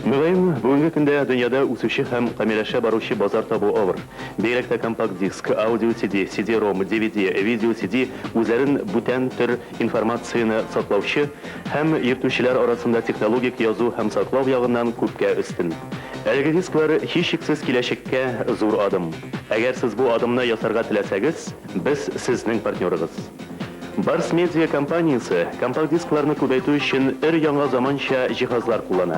Mülayim, bugünkü günde dünyada üsüşü hem kameraşa baruşu bazar tabu olur. Direkte kompakt disk, audio CD, CD-ROM, DVD, video CD üzerine bütün tür informasyonu saklavışı hem yırtışçılar arasında teknolojik yazı hem saklav yağından küpke üstün. Elgi diskler hiç şüphesiz kileşikке zor adım. Eğer siz bu adımını yasarga tileseniz, biz sizin partnyorunuz. Bars Media kompaniyası kompakt disklarını kübeytü için yanı zamança cihazlar kullanır.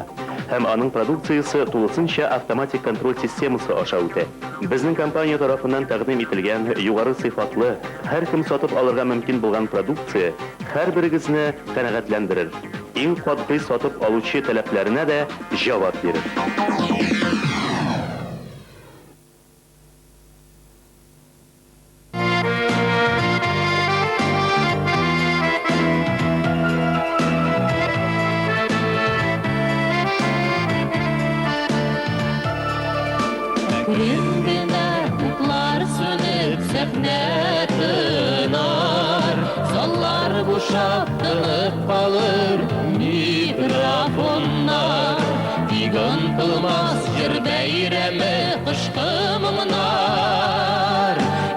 Hem anın produksiyası tulusınca avtomatik kontrol sistemisi aşağı öte. Bizning kompaniya tarafından taqdim etilgan yuqori sifatlı, her kim satıp alırga mümkün bulgan produksiya her birigizni qanoatlantirir. Eng qat'iy satıp aluvchi talablarına da javob berir. Rengine kutlar sönüp sefne tınar, sallar boşaltılıp kalır mikrofonlar. Yıkıntılmaz yer beyremi kışkımlar,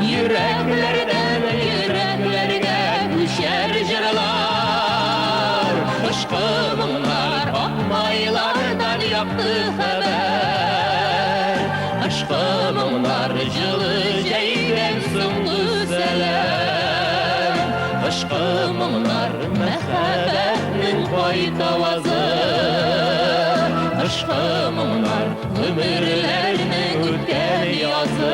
yüreklerden yüreklerine düşer jırlar. Kışkımlar akmaylardan yaptı haber, aşkımlar cılı ceyden sundu selam. Aşkımlar mehabbetinin koytavazı, aşkımlar ömürlerini ülken yazı.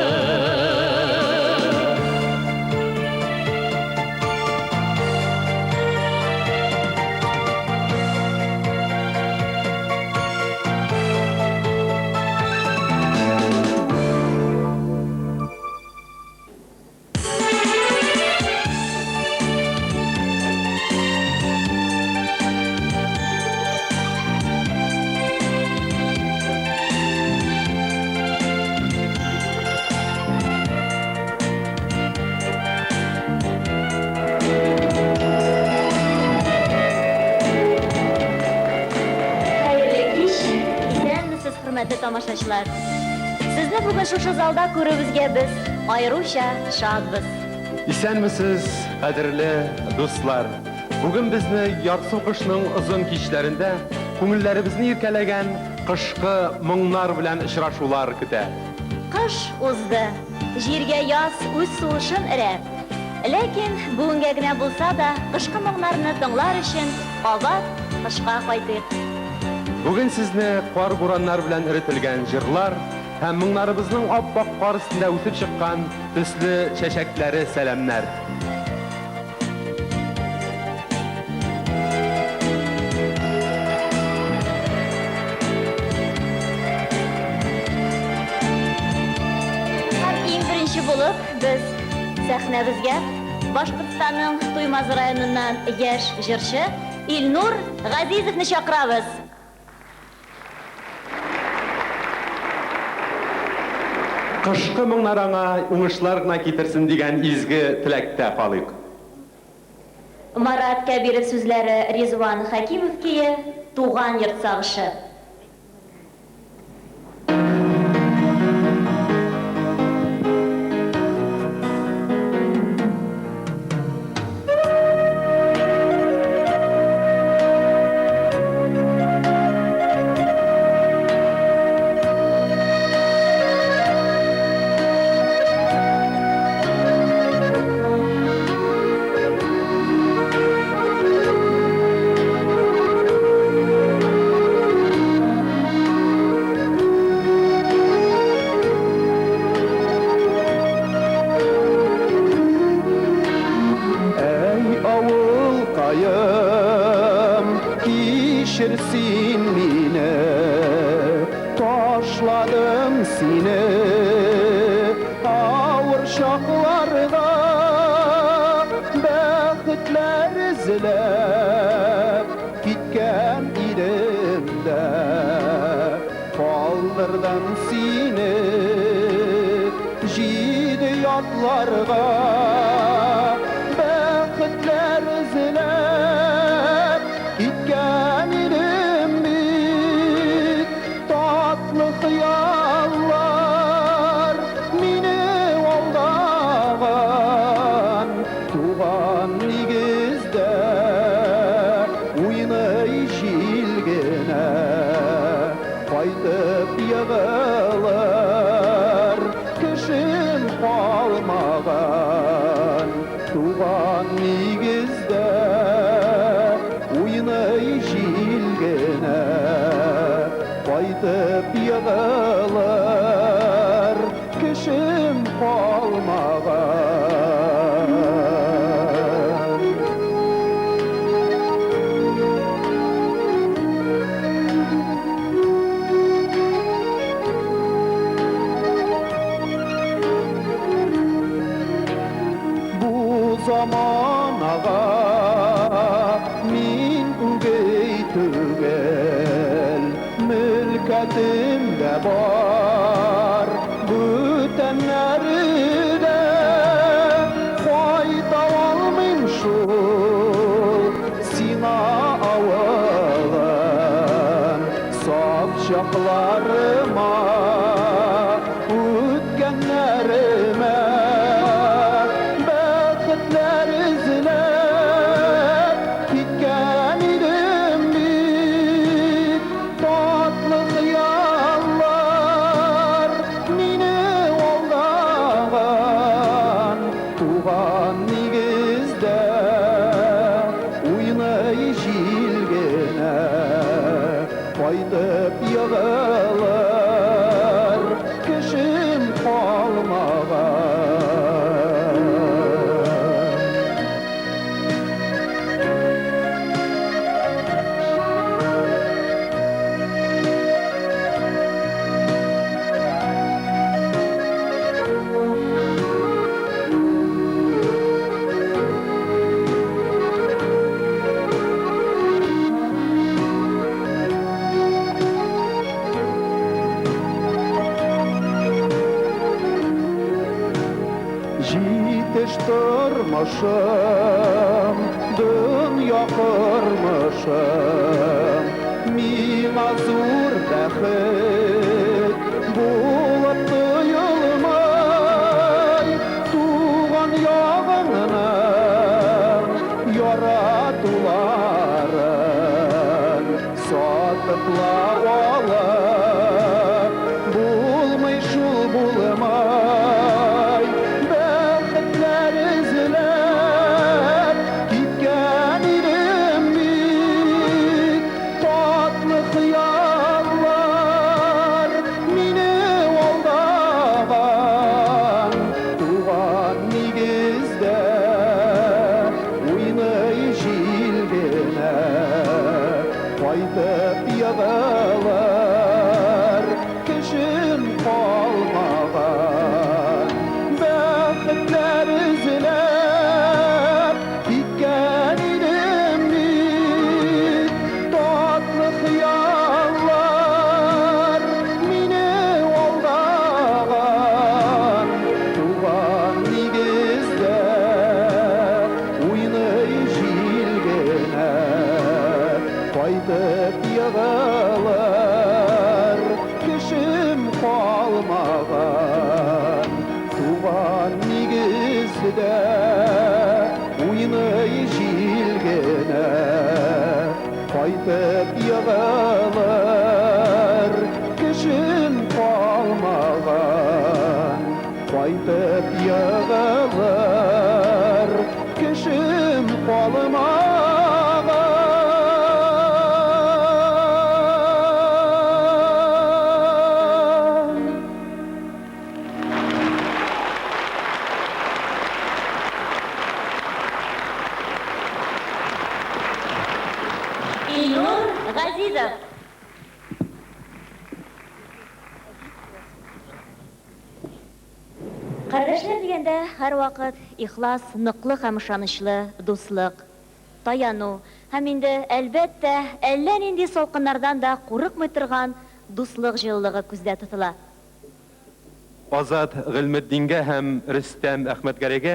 Hürmetli tamaşaçılar, sizni bugün şu zalda ko'ribizga biz ayıruşa şadbız. İsenmisiz, qadrli dostlar? Bugün bizni yarsı qışning uzun kechlarida ko'ngillarimizni erkalagan qishqi munglar bilan uchrashuvlar kutar. Qish o'zdi, yerga yoz o'z so'shin irab. Lekin bugungagina bo'lsa da qishqi munglarni tinglar uchun obat qishqa qaytdik. Bugün sizni qor bo'ronlar bilan iritilgan jırlar hem munglarımızın oppoq qor ustida o'sib chiqqan tusli chechakları salamlar. Eng birinchi bo'lib biz sahnamizga Boshqirdistonning To'ymaz rayonidan yosh jurchi Ilnur G'azizovni chaqiramiz. Qışqı munglarına uңышlarına getirsin degan izgi tilakda qolayıq. Marat Kabirov so'zlari Rizvon Hakimovga tug'an yurt sag'ishi. Geçirsin mine, taşladım seni ağır şaklarda, bəxtlər izlep gitken ilimde, kaldırdım seni jidi yatlarga, bəxtlər izlep gitken ilim bit, Кайтып егылыр кішім қалмаған туған негізді ойнай желгені Кайтып егылыр кішім қалмаған Заманаға мен үгей түгел мүлкәтім де бар бүтәннәрі қайта алмайм шул сина ауылын саф шақларыма өткәннәріме Кайтып егылыр кішім қалмаған Житеш тұрмышым, дүния құрмышым, миңа зур бәхет болып тойылмай, туған яғыңның яратуларын сатыплап алып, булмай шул булмай. Кайтып егылыр кішім қалмаған бәхетлер ізлеп кеткен едім мен татлы қияллар мені алдаған туған негізді ойнай желгені Кайтып егылыр кішім қалмаған туған негізді ойнай желгені Кайтып егылыр кішім қалмаған Кайтып егылыр кішім қалмаған Илнур Газизов. Кардәшләр дигәндә һәр вакыт ихлас, ныклы һәм ышанычлы дуслык, таяну һәм инде әлбәттә әллә нинди салкыннардан да курыкмый торган дуслык җылылыгы күздә тотыла. Азат Гыйлметдингә һәм Рөстәм Әхмәтгәрәгә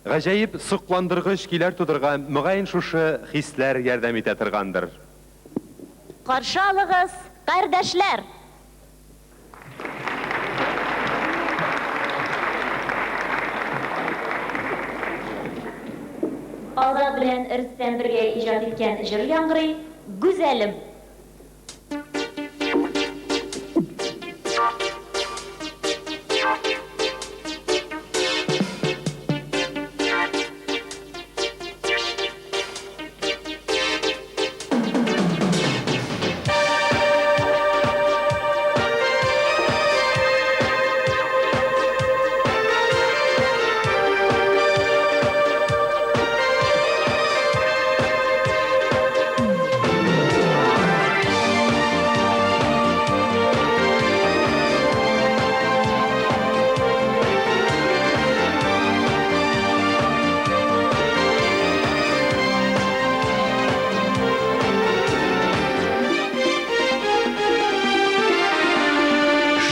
гаҗәеп сокландыргыч көйләр тудырган мөгаен шушы хисләр ярдәм итә торгандыр. Каршы алыгыз, кардәшләр! Азат белән Рөстәм бергә иҗат иткән җыр яңгырый, Гүзәлем.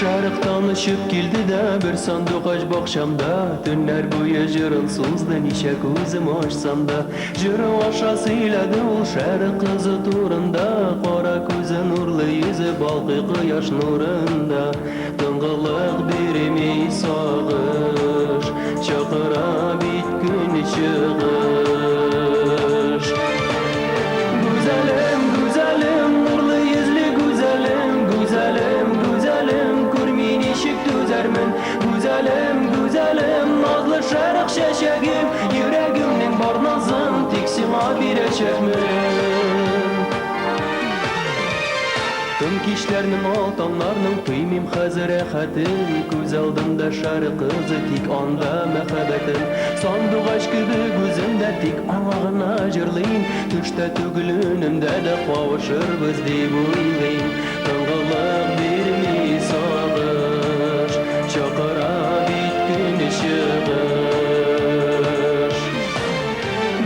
Şarık tanışıp geldi de bir sandık aç bakşamda Tünler boyu jırılsızdı nişe gözüm açsam da Jırı aşasıyladı ol şarık kızı turunda Kara gözü nurlu yüzü balkı kıyaş nurunda Tıngılık birimi sağış Çakıra bit gün çıkış Güzelim güzelim nurlu yüzlü güzelim Güzelim güzelim kurmini şık düzermin Güzelim güzelim nazlı şarık şeşegim Yüreğimnin barnazın tiksima bir eşekmin Tüm kişlerinin altanlarının kıymim hazırehatin Göz aldımda şarı kızı tik anda mehabetin Sandık aşkıdı gözümde tik ağına jırlayın Düşte tügülünümde de kavuşur biz deyip uylayın Tıngılık bir mi sağış Çakıra bit gün çıkış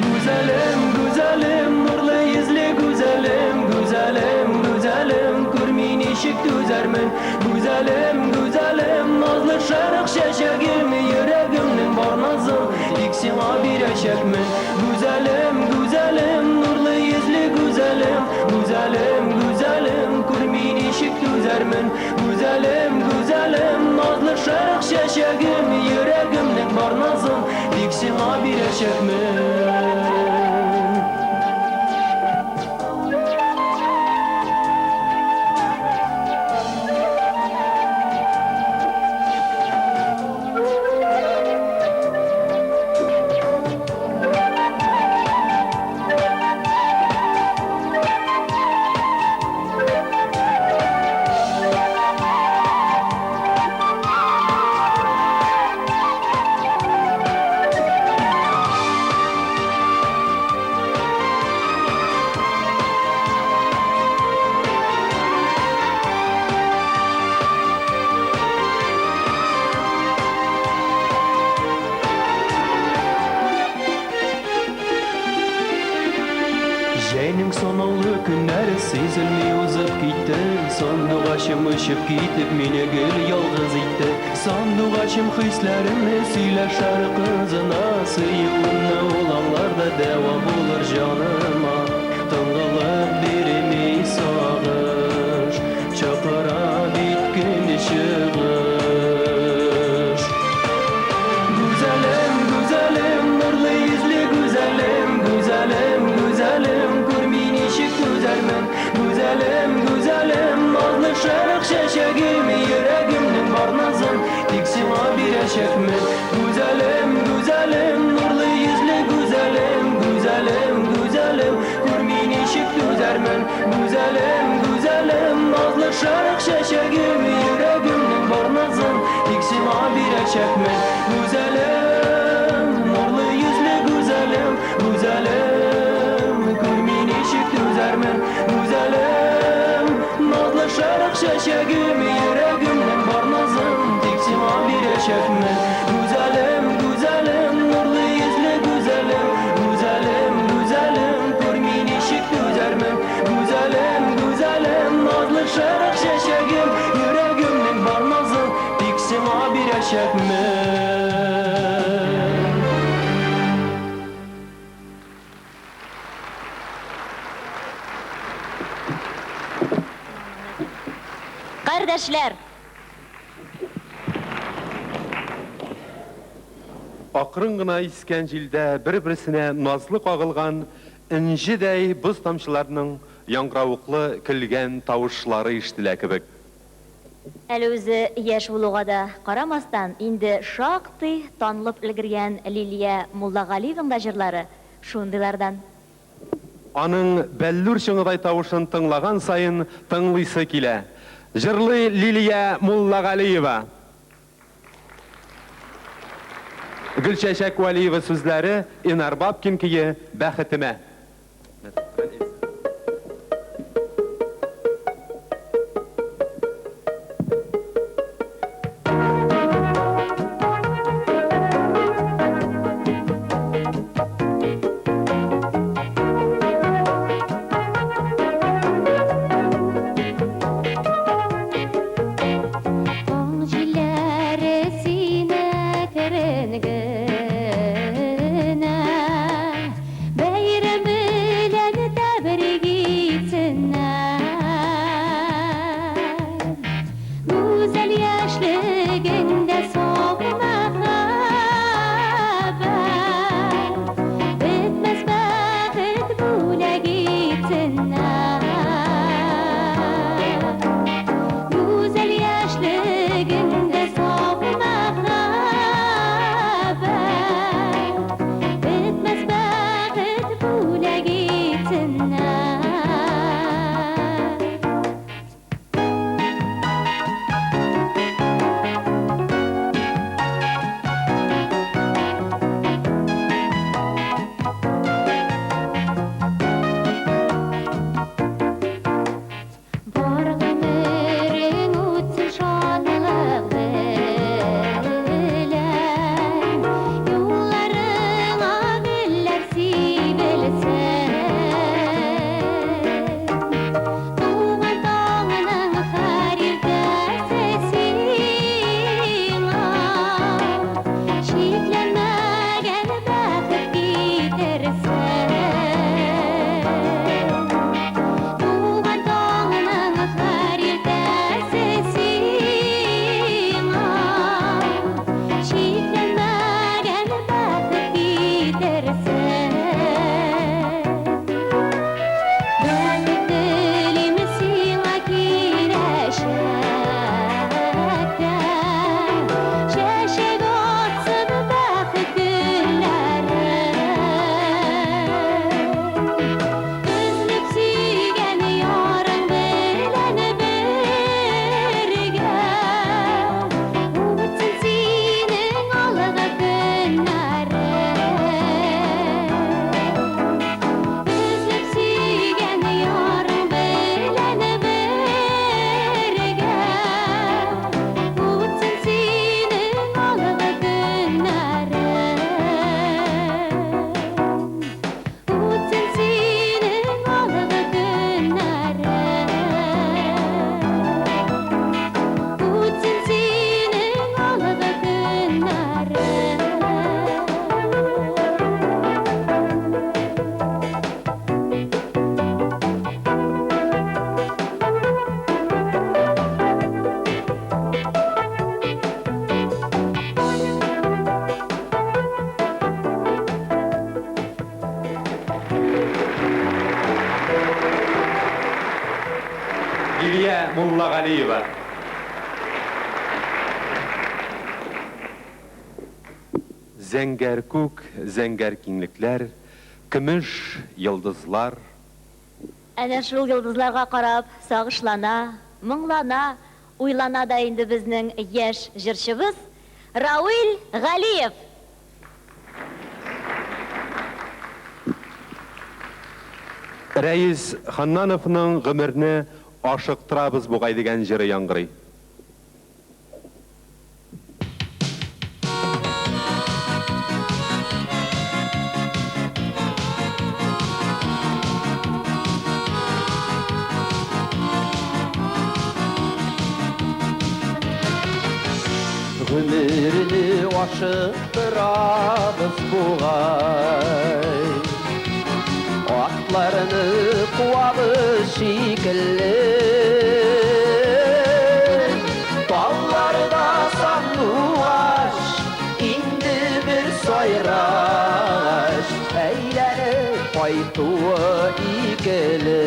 Güzelim güzelim nurlu yüzlü güzelim Güzelim güzelim kurmini şık düzermin Güzelim güzelim nazlı şarık şeşegim Yüreğimnin barnazın iksima bir eşekmin Güzelim güzelim nurlu yüzlü güzelim Güzelim güzelim kurmini şık düzermin Güzelim güzelim nazlı şarık şeşegim Yüreğimnin barnazın iksima bir eşekmin Jenin sonallı günleri sezilmey uzap gitti Sandık aşım ışıp gitip meni gül yalğız itti Sandık aşım hislerimni söyle şarı kızına Sıyığınna olanlarda deva bulur canıma Tıngılık birimi sağış Çakıra bit gün çıkış Güzelim güzelim nurlu yüzlü güzelim Güzelim güzelim kurmini şık düzermin Güzelim güzelim nazlı şarık şeşegim Yüreğimnin barnazın tiksima bir eşekmin Güzelim güzelim nurlu yüzlü güzelim Güzelim güzelim kurmini şık düzermin Güzelim güzelim nazlı şarık şeşegim Yüreğimnin barnazın tiksima bir eşekmin Güzelim nurlu yüzlü güzelim Güzelim kurmini şık düzermin Güzelim nazlı şarık şeşegim Yüreğimnin barnazın tiksima bir eşekmin Güzelim güzelim nurlu yüzlü güzelim Güzelim güzelim kurmini şık düzermin Güzelim güzelim nazlı şarık şeşegim Yüreğimnin barnazın tiksima bir eşekmin Kardeşler, Akırın gına isken jilde bir-birisine nazlı kagılgan injidey buz tamşılarının yangravuklı kilgen tavuşları iştile kibik. әле үзе яшь булуга да карамастан, инде шактый танылып өлгергән Лилия Муллагалиеваның да җырлары шундыйлардан. Аның бәллүр шыңыдай тавышын тыңлаган сайын тыңлыйсы килә. Җырлый Лилия Муллагалиева. Гөлчәчәк Вәлиева сүзләре, Инар Бабкин кие бәхетемә. Фатыйма Галиева. Зәңгәр күк, зәңгәр киңлекләр, көмеш йылдызлар. Әнә шул йылдызларга карап, сагышлана, моңлана, уйлана да инде безнең яшь җырчыбыз Рауил Галиев. Рәис Ханнановның гомерне ашыктырабыз бугай дигән җыры яңгырый. Гомерне ашыктырабыз бугай, атларны куабыз шикелле, талларда сандугач, инде бер сайраш, әйләнеп кайтуы икеле.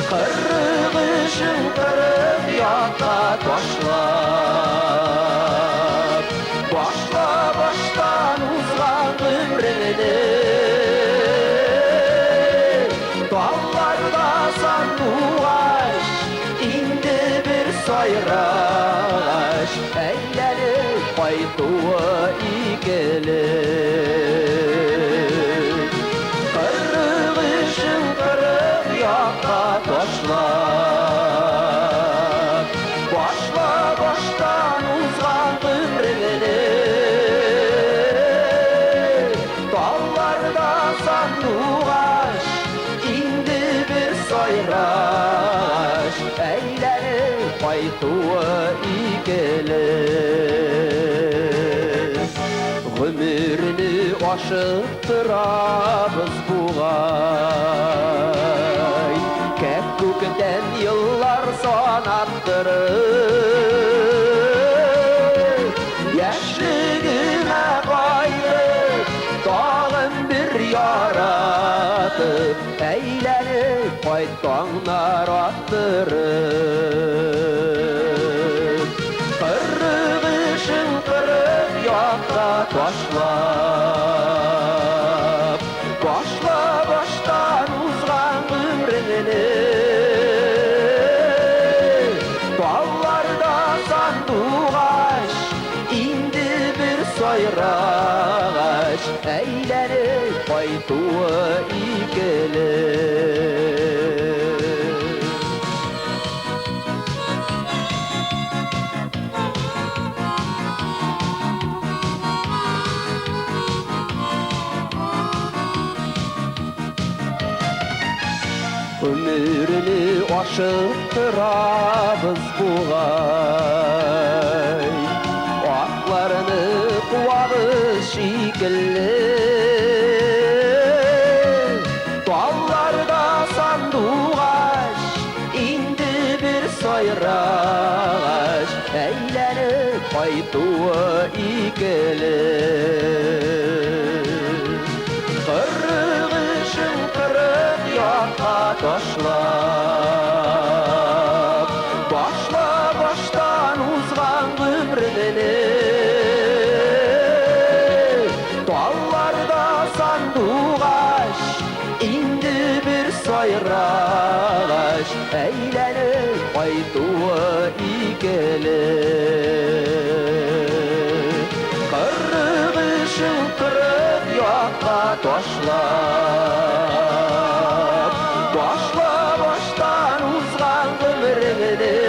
Кыргышын кырып ята ташлап, башла баштан узган гомерне, талларда сандугач, инде бер сайраш, әйләнеп кайтуы икеле. Кыргышын кырып ята ташлап, башла баштан узган гомерне, талларда сандугач, инде бер сайраш, әйләнеп кайтуы икеле. Гомерне ашыктырабыз бугай, кәп күктән еллар санаттырып, яшьлегемә кайтып, тагын бер яратып, әйләнеп кайтканнар аттырып. Кыргышын кырып ята ташлап, башла баштан узган гомерне, талларда сандугач, инде бер сайраш, әйләнеп кайтуы икеле. Гомерне ашыктырабыз бугай, атларны куабыз шикелле, талларда сандугач, инде бер сайраш, әйләнеп кайтуы икеле. Кыргышын кырып ята ташлап, башла баштан узган гомерне, талларда сандугач, инде бер сайраш, әйләнеп кайтуы икеле. Кыргышын кырып ята ташлап, башла баштан узган гомерне,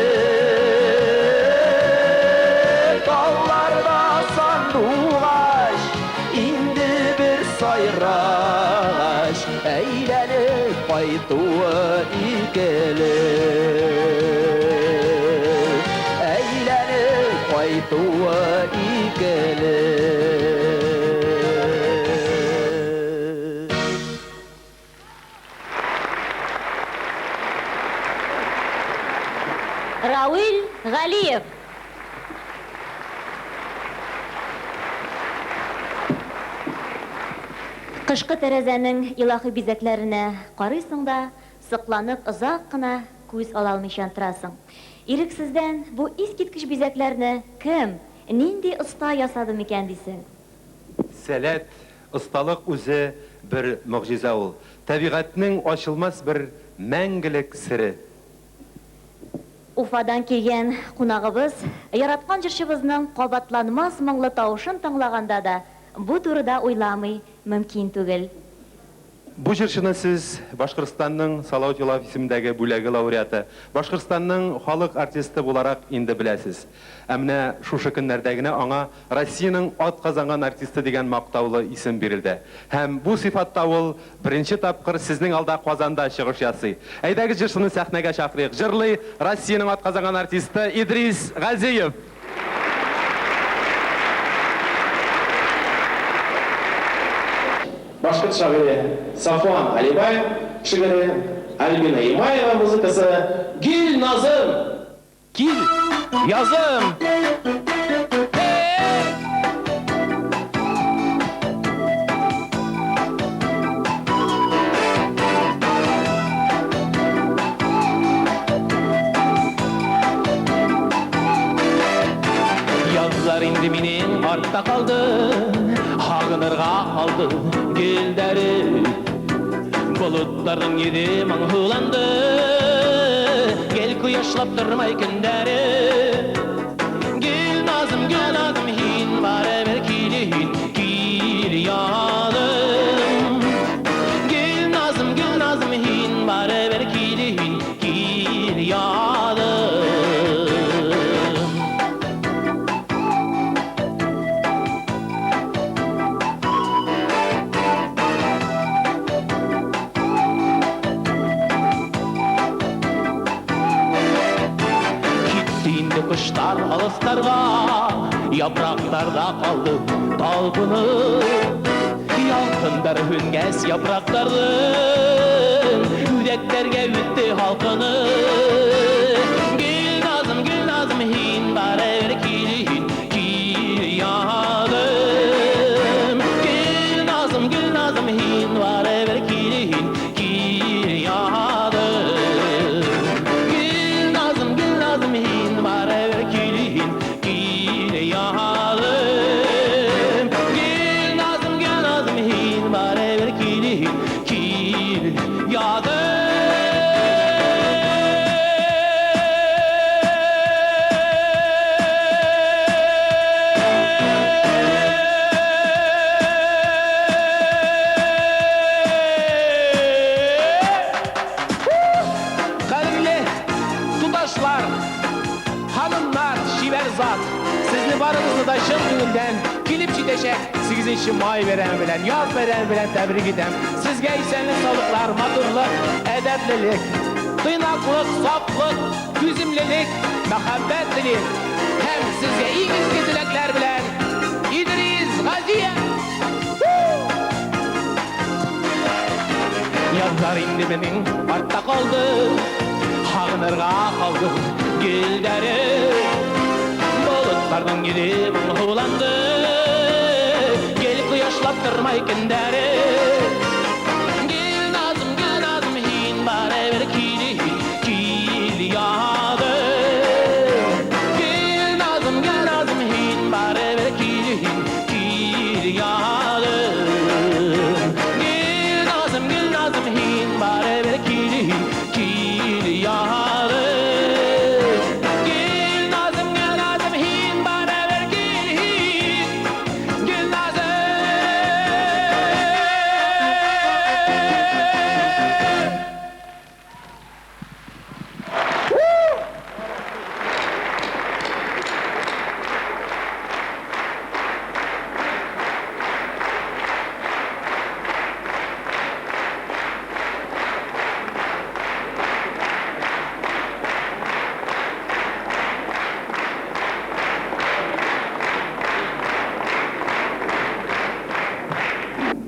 талларда сандугач, инде бер сайраш, әйләнеп кайтуы икеле. Әйләнеп кайтуы икеле. Рауил Галиев. Кышкы тәрәзәнең илаһи бизәкләренә карыйсың да, Сыкланып озак кына күз ала алмыйчан торасың. Ирексездән бу искиткеч бизәкләрне кем, нинди оста ясады микән дисең? Сәләт, осталык үзе бер мөгъҗиза ул. Табигатьнең ачылмас бер мәңгелек сире. Уфадан килгән кунагыбыз яраткан җырчыбызның кабатланмас моңлы тавышын тыңлаганда да бу турыда уйламый мөмкин түгел. Бу җырчыны сез Башкортстанның Салават Юлаев исемендәге бүләге лауреаты, Башкортстанның халык артисты буларак инде беләсез. Ә менә шушы көннәрдә генә аңа Россиянең ат казанган артисты дигән мактаулы исем бирелде. Һәм бу сыйфатта ул беренче тапкыр сезнең алда Казанда чыгыш ясый. Әйдәгез җырчыны сәхнәгә чакырыйк. Җырлый Россиянең ат казанган артисты Идрис Газиев. Башкорт шагыйре Сафуан Алибаев, шигыре Альбина Имаева, музыкасы Гил Назым. Кил, язым! Yazlar indi minин артта kaldı, Hağınırga kaldı gilleri. Bulutların yedi manghulandı, Gel kuyaşlap durmay günleri. Gil nazım hin bare ver kilihin kil yanım. Gil nazım hin bare ver kilihin kil yanım. Kuşlar alıslarga, yapraklarda kaldı talpınıp. Yalkınlar hünges yaprakların, yüreklerge üttü halkını. Gül nazım hin bare ver kilihin kil yanım. Gül nazım hin bare ver kilihin kil yanım. Gül nazım hin bare ver kilihin kil yanım. Gül nazım hin bare ver kilihin kil yanım. Kadimli tutaşlar, hanımlar, şiverzat, sizni varınızı da şın gününden kilip çiteşek 8. may veren bilen, yaz veren bilen tebrik edem. Sizge isenli salıklar, madurluk, edeplilik, tıynaklık, saflık, güzimlilik, mehabbet dilim. Hem sizge iyi dilekler bilen İdris Gaziyev. Yazlar indi benim artta kaldı, Hağınırga kaldı gilleri. Bulutlardan gidip mıhlandı, Gel kuyaşlap durmay günderi. Gil nazım hin bare ver kilihin kil yanım. Gil nazım hin bare ver kilihin kil yanım. Gil nazım hin bare ver kilihin kil yanım. Gil nazım hin bare ver kilihin kil nazım.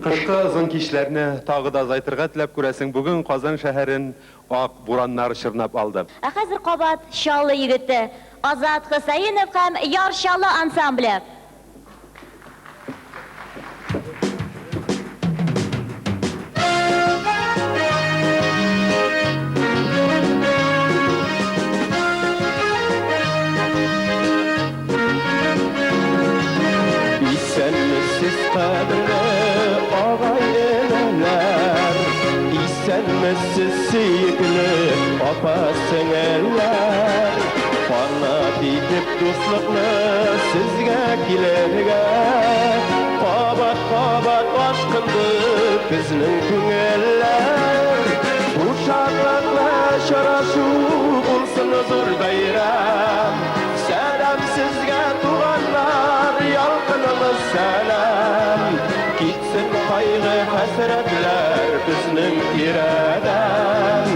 Кышкы озын кичләрне тагы да азайтырга теләп күрәсең, бүген Казан шәһәрен ак бураннар чорнап алды. Ә хәзер кабат Шаллы егете Азат Хөсәенов һәм Яр Шаллы ансамбле. апасын әлләр Қанат итеп дуслықны сізге келерге Қабат-қабат ашқынды біздің көңіллер Бұл шақлықла шарашу болсын зор байрам Сәлем сізге туғандар, ялқынымыз сәлем Кетсін қайғы хәсіретлер біздің тиреден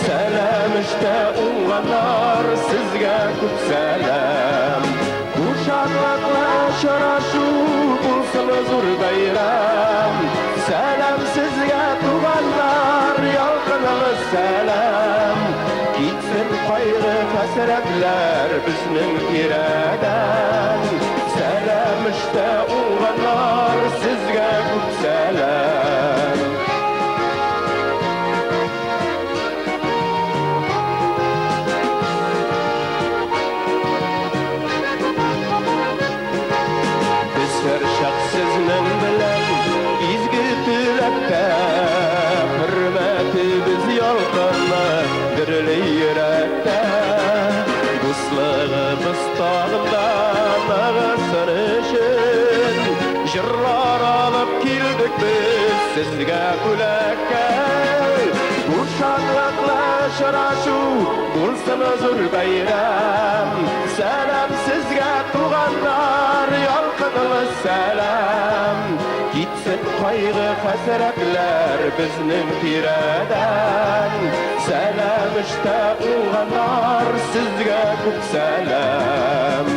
Сәлем ішті ұңғандар, сізге көп сәлем Бұл шақлықла шарашу болсын зор байрам Сәлем сізге туғандар, ялқынымыз сәлем Кетсін қайғы хәсіретлер біздің тиреден Сәлем ішті ұңғандар, сізге көп сәлем Біз әр шақ сіздің білем, изгі тілекте Hürmeti biz yalqanla dirili yürekte Dostluğumuz dağında nağısırışın Jırlar alıp kildik biz sizge kulakka Bu şanlıkla şıraşu bulsun zor bayram Selam sizge tuğanlar yalqınımız selam Gitsin kaygı hasretler bizning tiradan Selam işte uğanlar sizge ko'p selam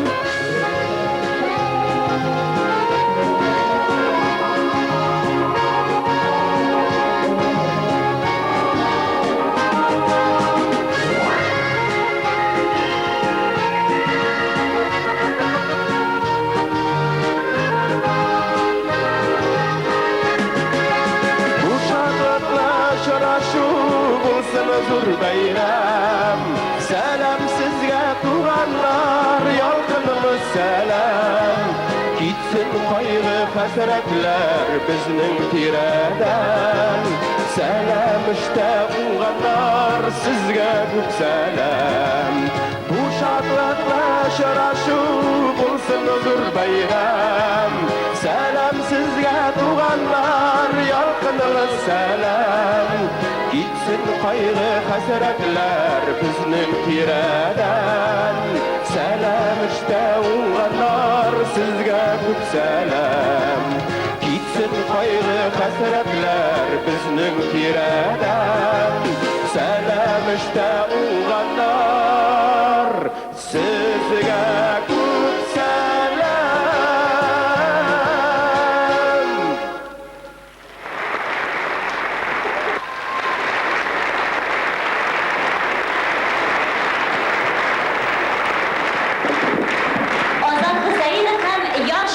Zor bayram Selam sizge tuğanlar Yalqınımız selam Gitsin kaygı hasretler bizning tiradan Selam işte uğanlar sizge ko'p selam Bu şadlıkla şıraşu bulsun zor bayram Selam sizge tuğanlar Yalqınımız selam Gitsin kaygı hasretler bizning tiradan Selam işte uğanlar sizge ko'p selam Gitsin kaygı hasretler bizning tiradan Selam işte uğanlar sizge ko'p selam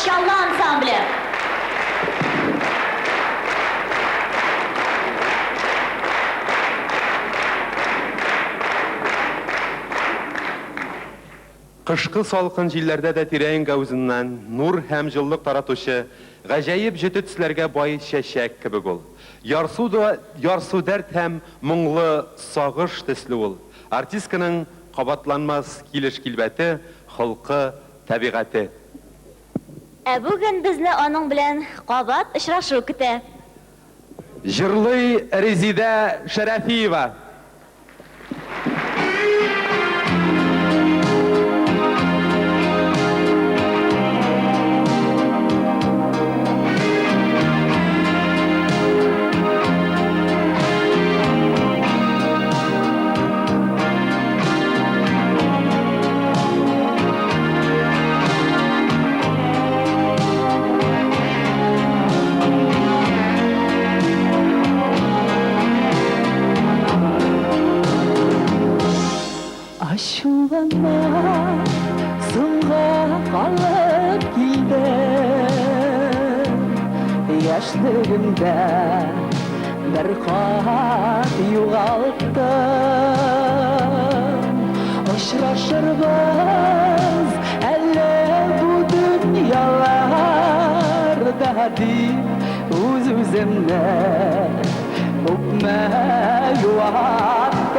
Şalla ansambli. Qышқы салқын җилләрдә дә тирән гәүзеннән нур һәм җылылык таратучы гаҗәеп җете төсләргә бай чәчәк кебек ул. Ярсу дәрт һәм моңлы сагыш төсле ул. Артистканың кабатланмас килеш-килбәте, холкы, табигате. Бүген безне аның белән кабат очрашу көтә. Җырлый Резидә Шәрәфиева. Ашуланма, соңга калып килдем. Яшьлегемдә бер кат югалттым. Очрашырбыз әллә бу дөньяларда дип үз-үземне үпмә юаттым.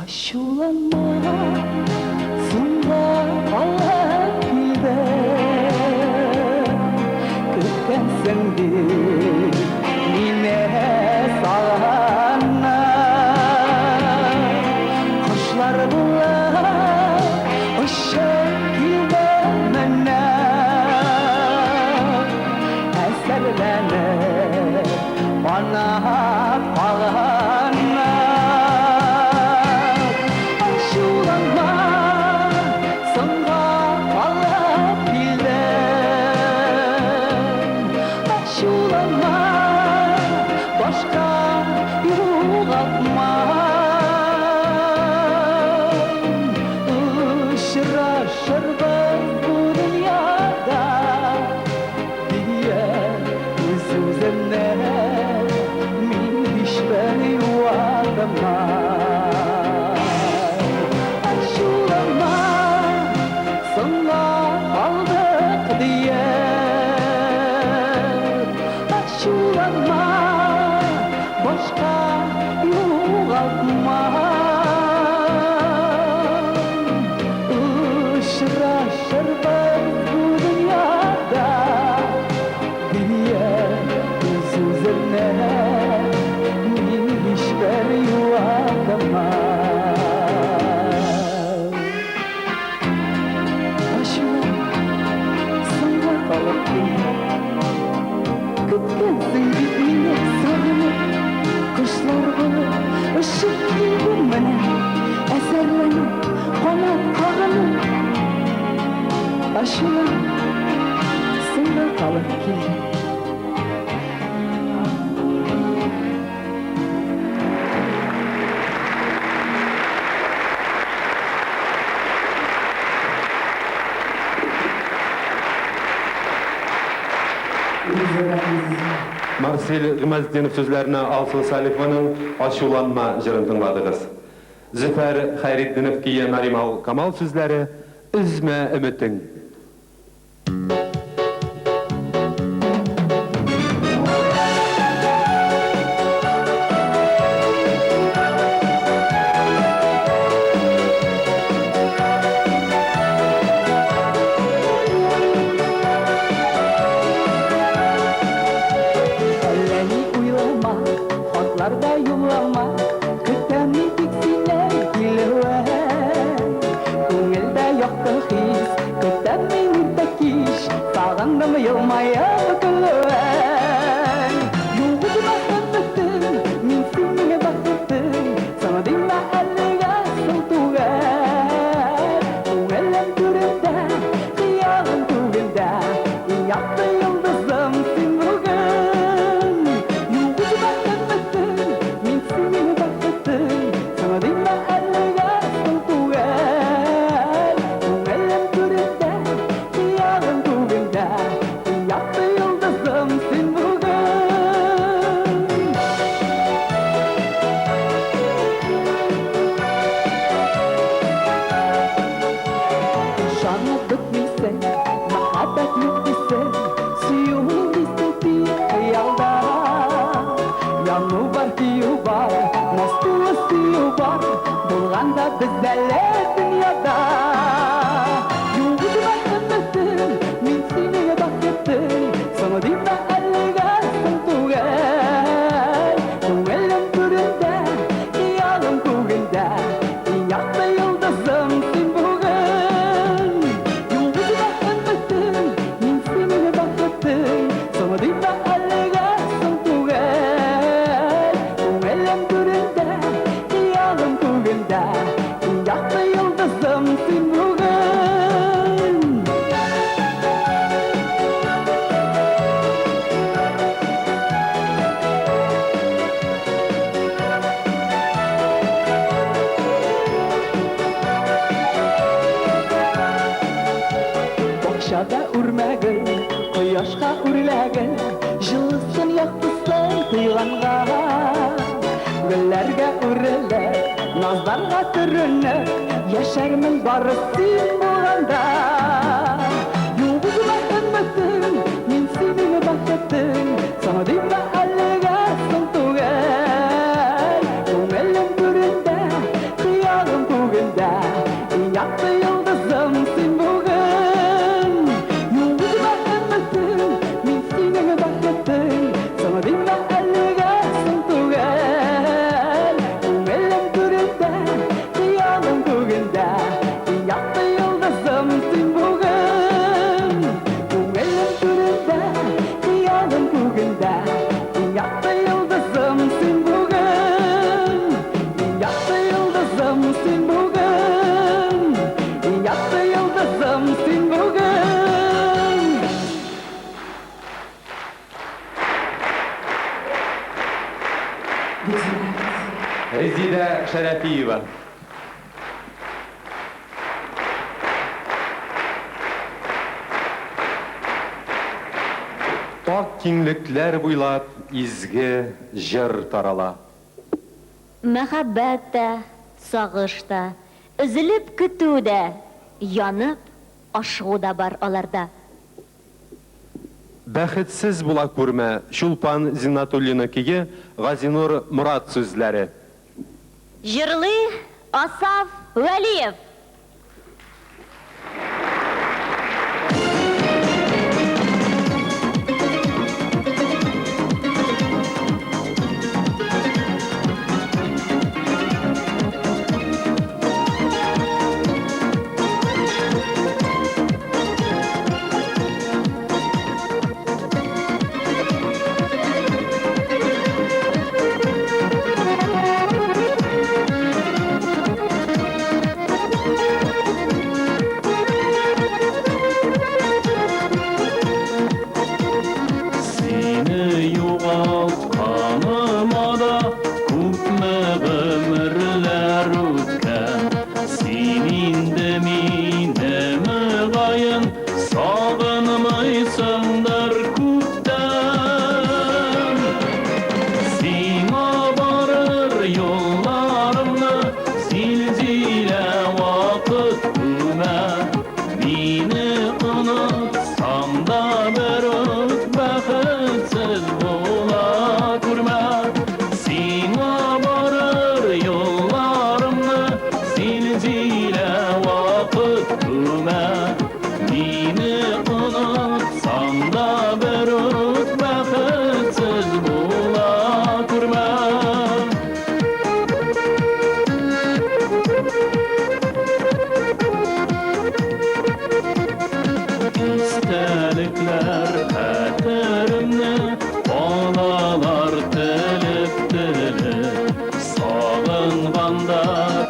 Aşulama Sunga Allah bildi Kökken sendi Mine sağana Kuşlar bular Işık gibi mene Eserlene Bana bağana Başka yoğatma Işıraşır bu dünyada Diye Üzümüzemne Min hiçbir yoğatma Aşulama Sana aldık diye Aşulama Başka yoğaltma Işıraşır bu dünyada Diye Üzümüzemne Min hiçbir yoğaltma Aşılar sana kalıp Kötkensin gitmeye sarılıp Kuşlar bunu ışık gibi mene Eserlenip kanat kağınıp Aşılar sana kalıp geldi Marcel Gımazdinov sözlerine Alsıl Salifovanың Aşulanma jырын тыңладыңыз. Züfer Hayriddinov kiyен Наримал Камал sözleri Üzme ümitin. Atlarda yollama Kütemi diksine gülüve Көңілді yoqtır his Kütemi nirdekiş Sağında mı yılmaya gülüve Yuğuduma hırdıktın Min sinine baktıktın Sana dinle elliga sultuğa Köngülüm türünde Kıyalım türünde Yaktı yıldızım sin bugün Yuğuduma Min sinine baktıktın Sana dinle elliga sultuğa Köngülüm türünde Kıyalım türünde Yaktı yıldızım sin bugün Şanı bitmişse, muhabbet bitmişse, suyunu istediği hayalda. Yanı var, diyu var, nasıl ısıyu var, bulganda bizlerle dünyada. Yuğuduma ümitin, min sinine bakıttın, sana dinle elliga sultuğay. Köngülüm türünde, kıyalım kugunda, yaktı yıldızım sin bugün. Yuğuduma ümitin, min sinine bakıttın, sana dinle elliga sultuğay. Köngülüm türünde, kıyalım kugunda, yaktı yıldızım sin bugün. Boqshada urmagin, quyoshga urlagin, Jilsin yoqtisan tuyğanğa. nazlarga körünüp yaşarmın barı sen bulanda. Yuvuzuma ümmetin, min senin bakatın, sana dime allega son tugel. Ko'nglim gurunda, xiyolum kugunda, yaktı yıldızım sen bugün. Yuvuzuma ümmetin, min senin bakatın, sana dime allega son tugel. Ko'nglim gurunda, xiyolum kugunda, yaktı yıldızım sen bugün. Ko'nglim gurunda, xiyolum kugunda, yaktı yıldızım sen bugün. Yaktı yıldızım sen bugün. Yaktı yıldızım sen bugün. Резида Шарафиева. Pak kinglikler buylap izgi jır tarala. Мәхәббәт тә, сагыш та, өзелеп көтү дә, янып ашыу да бар аларда. Бәхетсез була күрмә, Шулпан Зиннатуллиныкыгы Газинур Мурат сүзләре. Җырлый Асаф Вәлиев. Seni yo'qotganıma da ko'pmi ömürler o'tgan. Sen endi meni mig'oyin sog'inmaysandir ko'pdan. Sima borir yo'llarimni zilzila vaqt ko'ma. Meni unutsam da bir o't baxtsiz bo'la ko'rma. Sima borir yo'llarimni zilzila vaqt ko'ma. Meni unutsam da bir o't baxtsiz bo'la ko'rma. İstelikler xatirimni bolalar tilib sog'inganda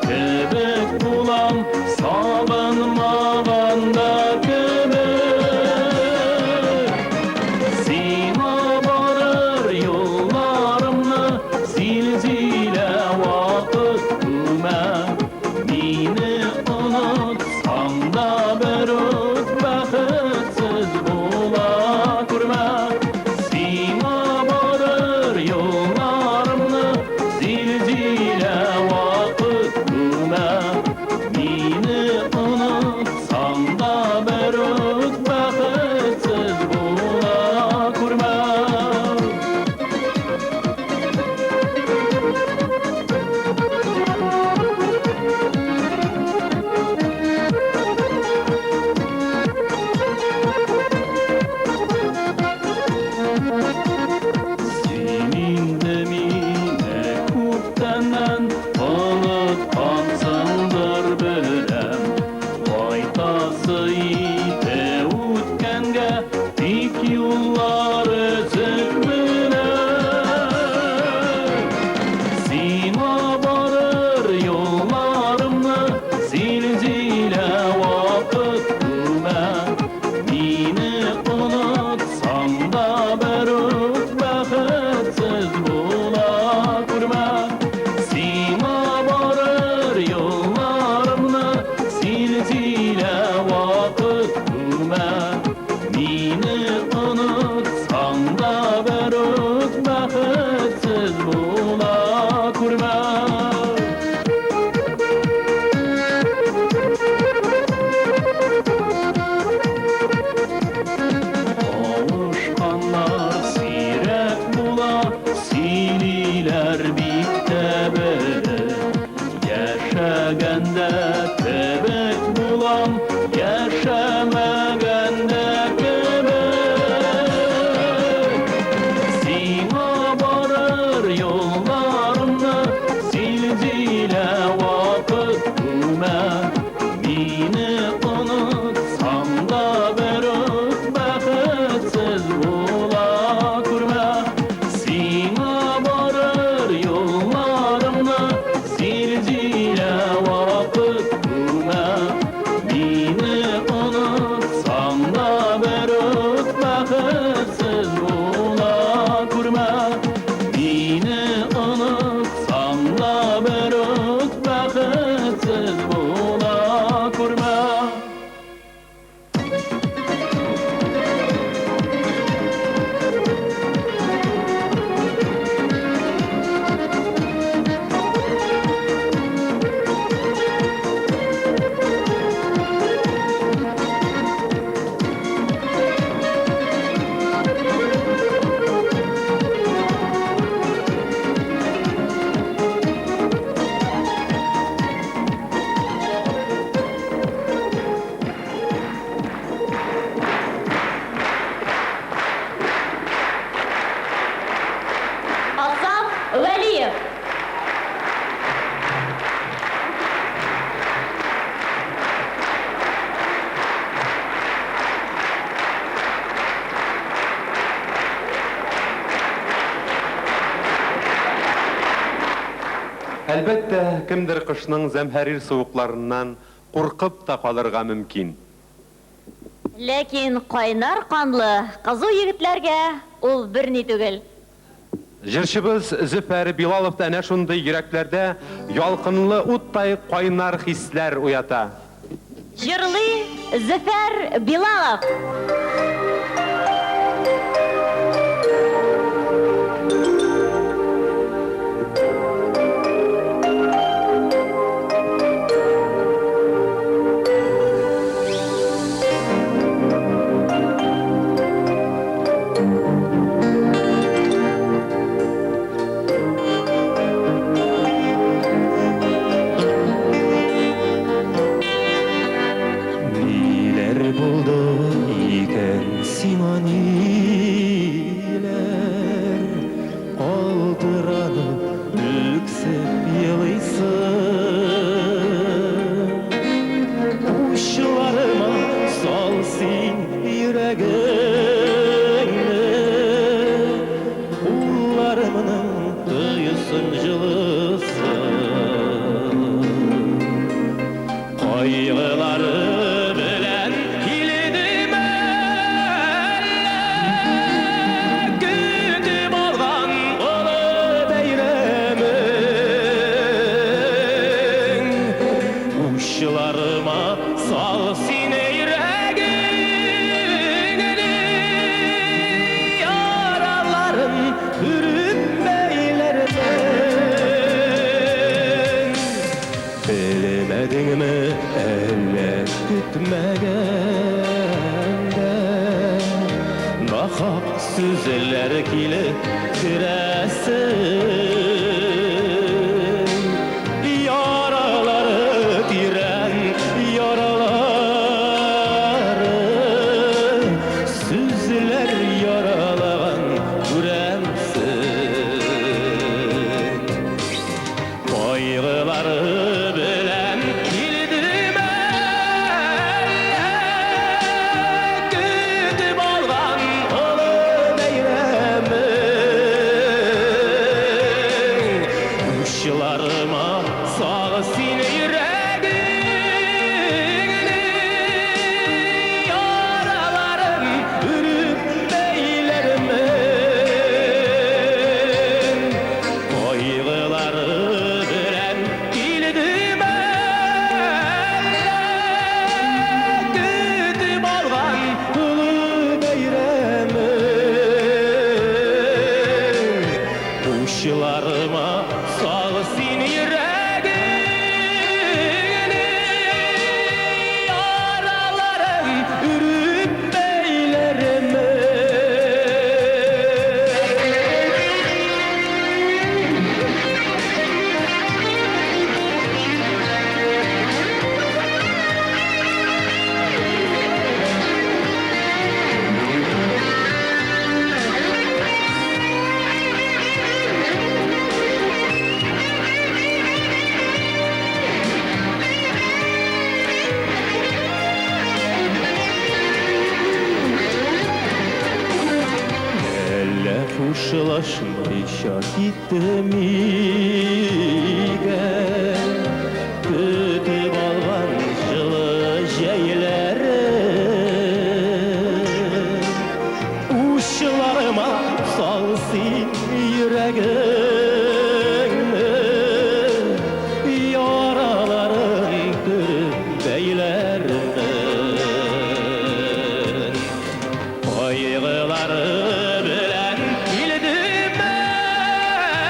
kibik bo'lam, sog'inmaganda kibik. Sima borir yo'llarimni zilzila vaqt ko'ma. Meni unutsam da bir o't baxtsiz bo'la ko'rma. Sima borir yo'llarimni zilzila vaqt ko'ma. Meni unutsam da bir o't baxtsiz bo'la ko'rma. Senin de meni ko'pdan unutqansandir bilem. Qaytasi ite o'tganga tik yo'llar izib bilen. Sima borir yo'llarimni zilzila vaqt ko'ma. Meni unutsam da bir o't baxtsiz bo'la ko'rma. Sima borir yo'llarimni zilzila vaqt ko'ma. Meni unutsam da bir o't baxtsiz bo'la ko'rma. Әлбәттә, кемдер кышның зәмһәрир суыкларыннан куркып та калырга мөмкин. Ләкин кайнар канлы кызу егетләргә ул берни түгел. Җырчыбыз Зөфәр Билалов та әнә шундый йөрәкләрдә ялкынлы уттай кайнар хисләр уята. Җырлый Зөфәр Билалов. Ниләр булды икән сиңа ниләр? Калтыранып, үксеп елыйсың. Учларыма сал син йөрәгеңне, кулларымның тойсын җылысын. Кайгылары белән килдем әллә, көтеп алган олы бәйрәмең. Учларыма сал син йөрәгеңне, яраларын үреп бәйләрмен. Белмәдеңме әллә көтмәгәндә, нахак сүзләр килеп керәсең. Яралары тирән яралары, сүзләр яралаган күрәмсең. Кайгылары белән килдем әллә, көтеп алган олы бәйрәмең. Учларыма сал син йөрәгеңне, яраларын үреп бәйләрмен. Кайгылары белән килдем әллә, көтеп алган олы бәйрәмең. Учларыма сал син йөрәгеңне, яраларын үреп бәйләрмен. Әллә хушлашмыйча киттем икән, көтеп алган җылы җәйләрен. Учларыма сал син йөрәгеңне, яраларын төреп бәйләрмен. Кайгылары белән килдем әллә,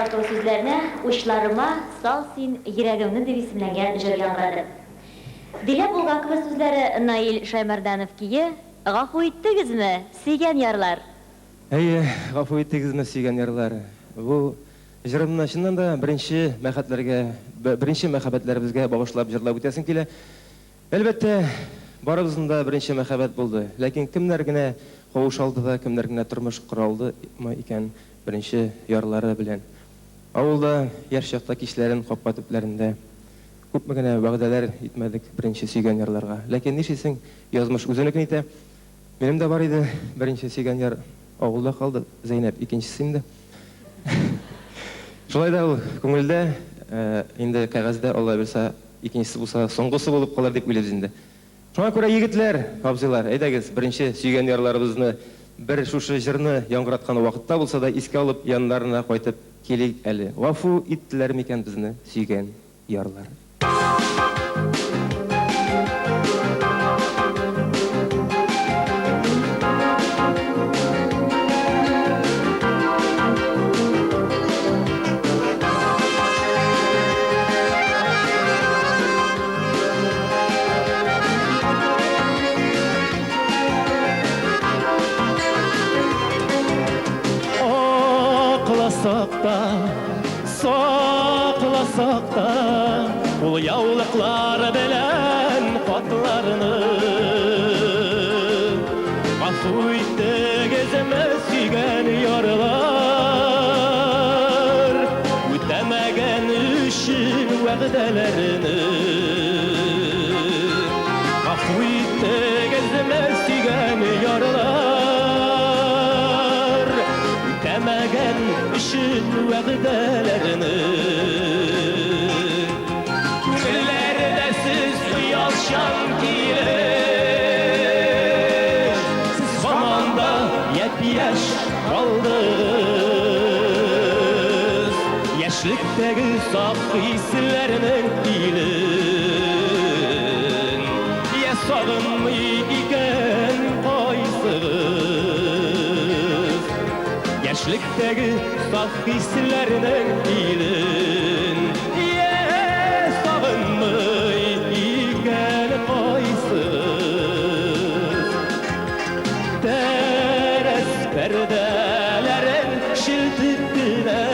тарту сүзләренә «Учларыма сал син йөрәгемне» дип исемләнгән җыр яңгырады. Дилә Булгакова сүзләре Наил Шаймарданов кие «Гафу иттегезме, сөйгән ярлар?» Әйе, гафу иттегезме, сөйгән ярлар. Бу җырымны чыннан да беренче мәхәббәтләребезгә багышлап җырлап үтәсем килә. Әлбәттә, барыбызның да беренче мәхәббәт булды. Ләкин кемнәр генә кавыш алды да, кемнәр генә тормыш коралды икән беренче ярлары белән. Авылда яшь чакта кичләрен капка төпләрендә күпме генә вәгъдәләр итмәдек беренче сөйгән ярларга. Ләкин нишлисең, язмыш үзенекен итә. Минем дә бар иде беренче сөйгән яр, авылда калды, Зәйнәп икенчесе инде. Шулай да ул күңелдә, инде кәгазьдә Алла белсә, икенчесе булса соңгысы булып калыр дип уйлыйбыз инде. Шуңа күрә егетләр, абзыйлар, әйдәгез, беренче сөйгән ярларыбызны бер шушы җырны яңгыраткан вакытта булса да искә алып яннарына кайтып килик әле. Гафу иттеләр микән безне сөйгән ярлар? Сакласак та, ул яулыклар белән катларны. Гафу иттегезме, сөйгән ярлар, үтәмәгән өчен вәгъдәләрне. Гафу иттегезме, сөйгән ярлар, үтәмәгән өчен вәгъдәләрне. Күңелләрдә сез уялчан килеш, сез һаман да япь-яшь калдыгыз. Яшьлектәге саф хисләрнең илен, я сагынмый икән кайсыгыз. Яшьлектәге саф хисләрнең илен, сагынмый икән кайсыгыз. Тәрәс пәрдәләрен шелтетенә,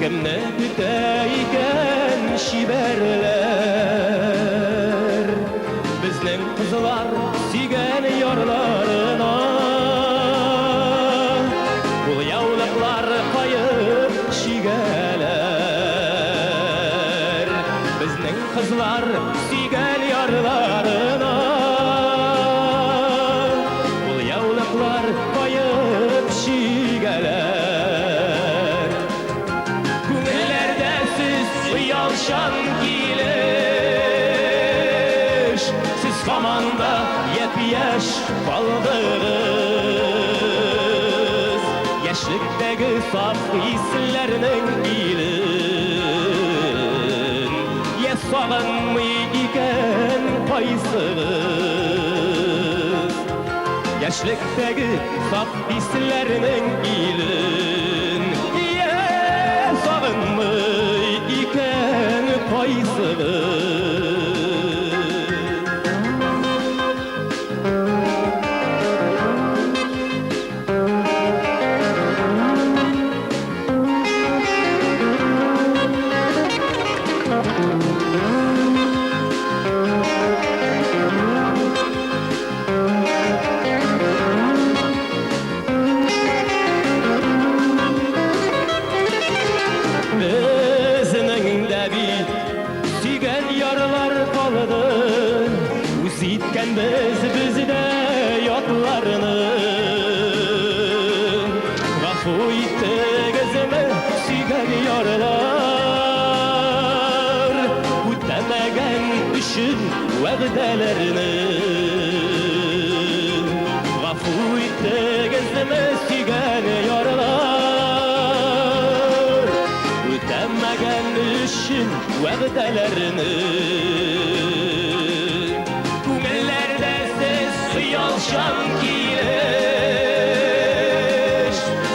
кемне көтә икән чибәрләр. Безнең кызлар сөйгән ярларына kızlar süygən yarlarına, bul yavlıqlar bayıb şigeler. Күңелләрдә сез уялчан килеш, сез һаман да япь-яшь калдыгыз. Яшьлектәге саф хисләрнең илен, сагынмый икән кайсыгыз. Яшьлектәге саф хисләрнең илен, сагынмый икән кайсыгыз. Biz bizdə yadlarını, ğafu ittigizmi süygən yarlar, ütəməgən üçün vəqdələrini. Ğafu ittigizmi süygən yarlar, ütəməgən üçün vəqdələrini. Yalşan kileş,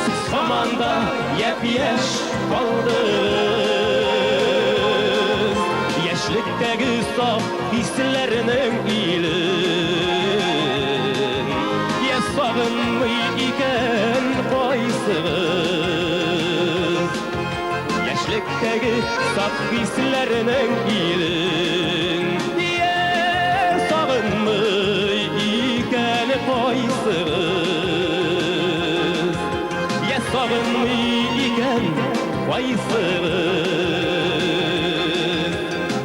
siz hamanda yep-yaş Яшьлектәге саф хисләренең илен Я сагынмый икән кайсыгыз Яшьлектәге саф хисләренең илен Я сагынмый икән кайсыгыз Я сагынмый икән кайсыгыз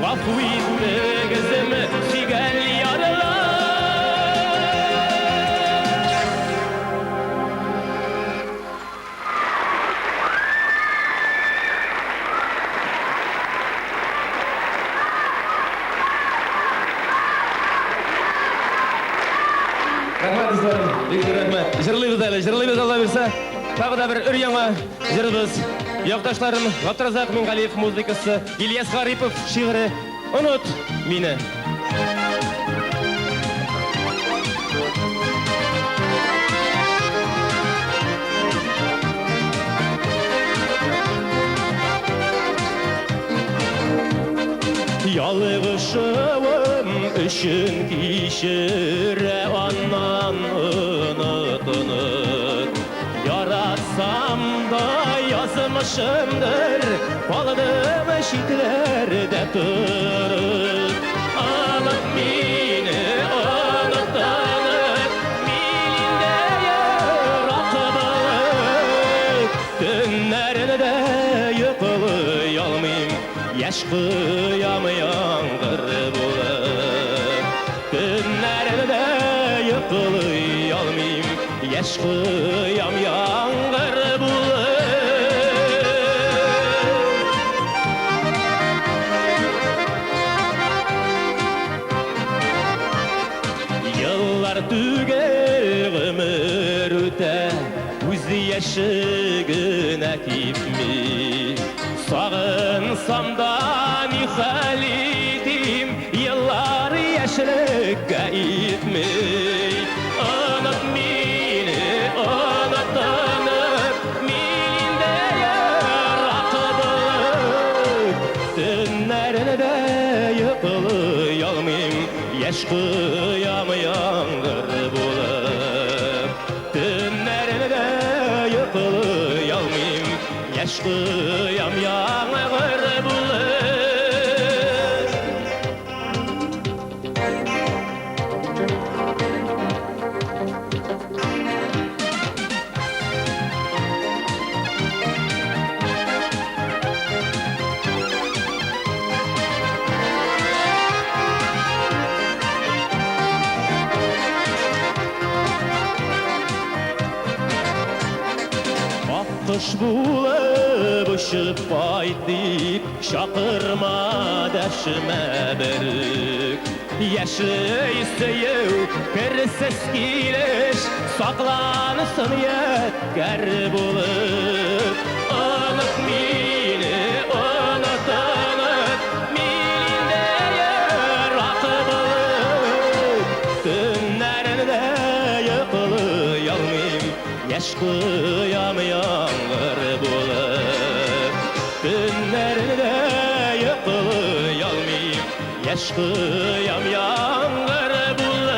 Гафу итегезем сөйгән ярлар Рәхмәт, дусларым, бик рәхмәт. Җырлыйбыз әле, җырлыйбыз Алла бирсә. Тагы да бер өр-яңа җырыбыз. Якташларым, Габдразак Мингалиев музыкасы, Ильяс Гарипов шигыре «Онут мине». Ялгышуым өчен кичерә аннан онытынып Яратсам да язмышымдыр Калдым читләрдә торып Анып мине онытынып Миндә ерак булып Төннәрдә йоклый алмыйм Яшь кыям яңгыр булып Төннәрдә йоклый алмыйм Яшь кыям яңгыр булып Еллар түгел гомер үтә Үз яшигенә кипми Сагынсам да ни хәл итим Еллар яшьлеккә итмей Онып мине, онытынып Миндә ерак булып Төннәрдә йоклый алмыйм Яшь кыям яңгыр булып Төннәрдә йоклый алмыйм Яшь кыям яңгыр булып Аккош булып ұшып кайт дип Чакырма дәшемә берек Яшьлей сөю керсез килеш Саклансын ядкәр булып Онып мине, онытынып Миндә ерак булып Төннәрдә йоклый алмыйм Яшь кыям яңгыр булып Төннәрдә йоклый алмыйм Яшь кыям яңгыр булып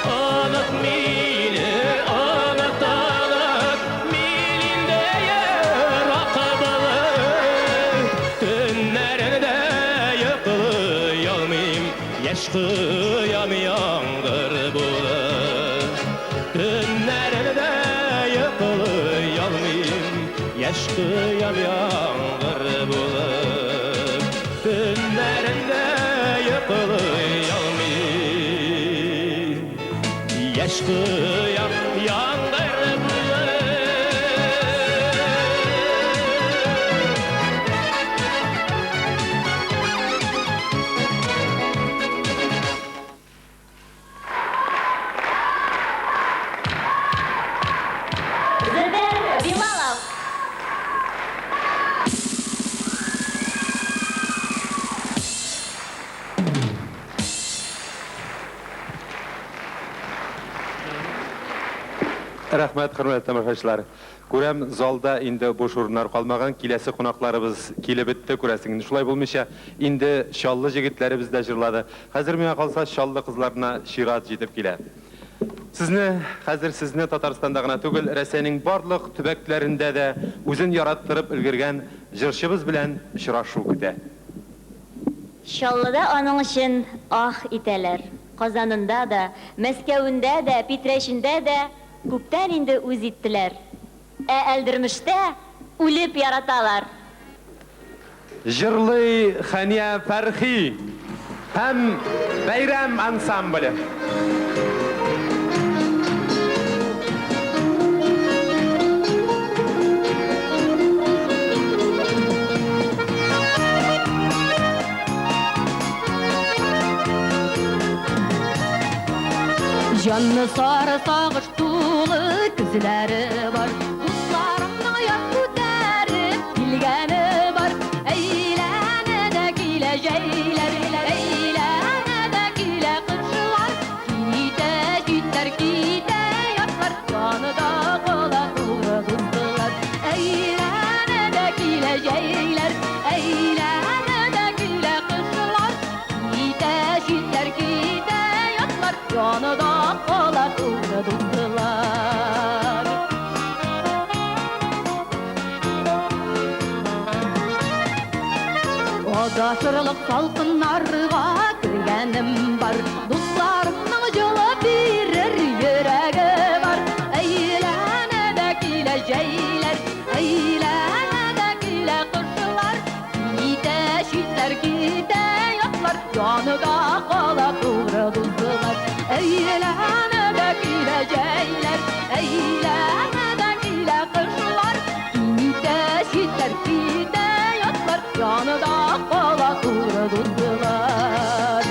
Онып мине, онытынып Миндә ерак булып Төннәрдә йоклый алмыйм Яшь кыям яңгыр булып Төннәрдә йоклый алмыйм Яшь кыям яңгыр булып Төннәрдә йоклый алмыйм Яшь кыям яңгыр булып Зөбәр Билалов Рәхмәт, хөрмәтле тамашачылар. Күрәм, залда инде буш урыннар калмаган, киләсе кунакларыбыз килеп бетте, күрәсең. Шулай булмыйча, инде шаллы җегетләребез дә җырлады. Хәзер миңа калса шаллы кызларына шигать җитеп килә. Сезне Татарстанда гына түгел, Рәсәйнең барлык төбәкләрендә дә үзен яраттырып өлгергән җырчыбыз белән очрашу көтә. Шаллыда аның өчен ах итәләр. Казанында да, Мәскәүендә дә, Питрәчендә дә күптән инде үз иттеләр. Әлдермештә үлеп яраталар. Җырлый Хания Фәрхи һәм Бәйрәм ансамбле. Жанны сары сагыш тулы күзләре бар. Дусларымның аяк күтәреп килгәне бар. Әйләнә дә килә җәйләр, әйләнә дә килә кышылар. Китә, җиттәр, китә ятлар, җаныда кала туры дуслар. Әйләнә дә килә җәйләр, әйләнә дә килә кышылар. Китә, җиттәр, китә ятлар, җаныда кала туры дуслар. Адашырлык салкыннарга кергәнем бар. Дусларымның җылы бирер йөрәге бар. Әйләнә дә килә җәйләр, әйләнә дә килә кышылар. Китә, җиттәр, китә ятлар, җаныда кала туры дуслар. Әйләнә дә килә җәйләр, әйләнә дә килә кышылар. Китә, җиттәр, китә ятлар, җаныда кала туры дуслар.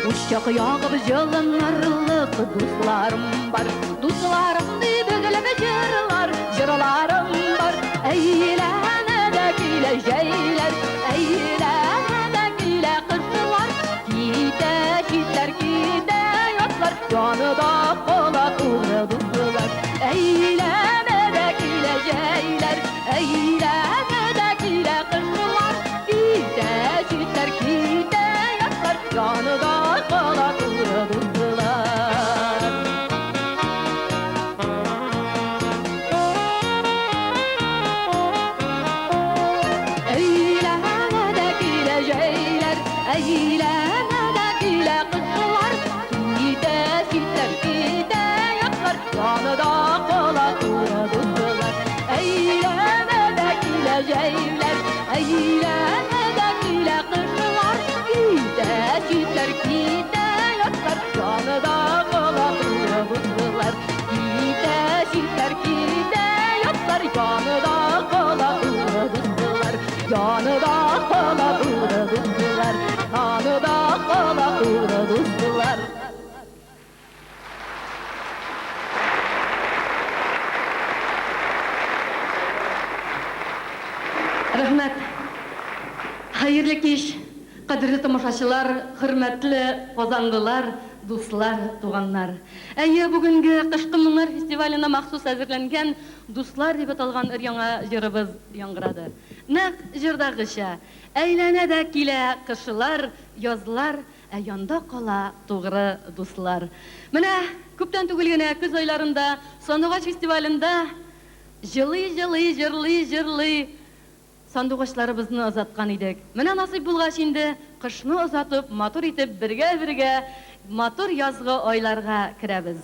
Uşak yağıp жылынарлык дусларым бар. Дусларымды бөгелеп җырлар, җырларым бар. Әйләнә дә килә җәйләр, әйләнә дә килә кышылар. Китә, җиттәр, китә ятлар, җаныда кала туры дуслар. Әйләнә дә килә җәйләр, әйләнә дә килә кышылар. Китә, җиттәр, китә ятлар, җаныда кала туры дуслар. Әйләнә дә килә җәйләр, әйләнә дә килә кышылар. Китә, җиттәр, китә ятлар, җаныда кала туры дуслар. Әйләнә дә килә җәйләр, әйләнә дә килә кышылар. Китә, җиттәр, китә ятлар, җаныда кала туры дуслар. Китә, җиттәр, китә ятлар, җаныда кала туры дуслар. Җаныда кала туры дуслар, җаныда кала туры дуслар. Рәхмәт. Хәерле кич, кадерле тамашачылар, хөрмәтле казанлылар, дуслар, туганнар. Әйе, бүгенге кышкы моңнар фестиваленә махсус әзерләнгән дуслар дип аталган өр-яңа җырыбыз яңгырады. Нәкъ җырдагыча, әйләнә дә килә кышылар, язлар, янда кала тугры дуслар. Менә күптән түгел генә көз айларында Сандугач фестивалендә җырлый сандугачларыбызны озаткан идек. Менә насыйп булгач инде кышны озатып, матур итеп бергә матур язгы айларга керәбез.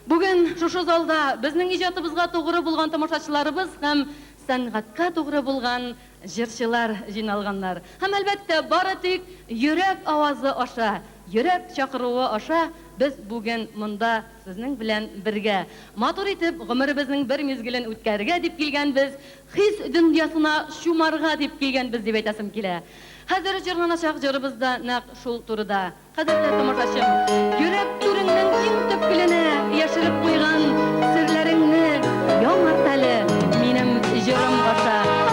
Бүген шушы залда безнең иҗатыбызга тугры булган тамашачыларыбыз һәм сәнгатькә тугры булган җырчылар җыйналганнар. Һәм әлбәттә бары тик йөрәк авазы аша, йөрәк чакыруы аша без бүген монда сезнең белән бергә матур итеп гомеребезнең бер мизгелен үткәрергә дип килгәнбез, хис дөньясына чумарга дип килгәнбез дип әйтәсем килә. Хәзер җырланачак җырыбызда нәкъ шул турыда. Кадерле тамашачым, йөрәк түреңнең киң төпкеленә яшереп куйган серләреңне яңарт әле минем җырым аша.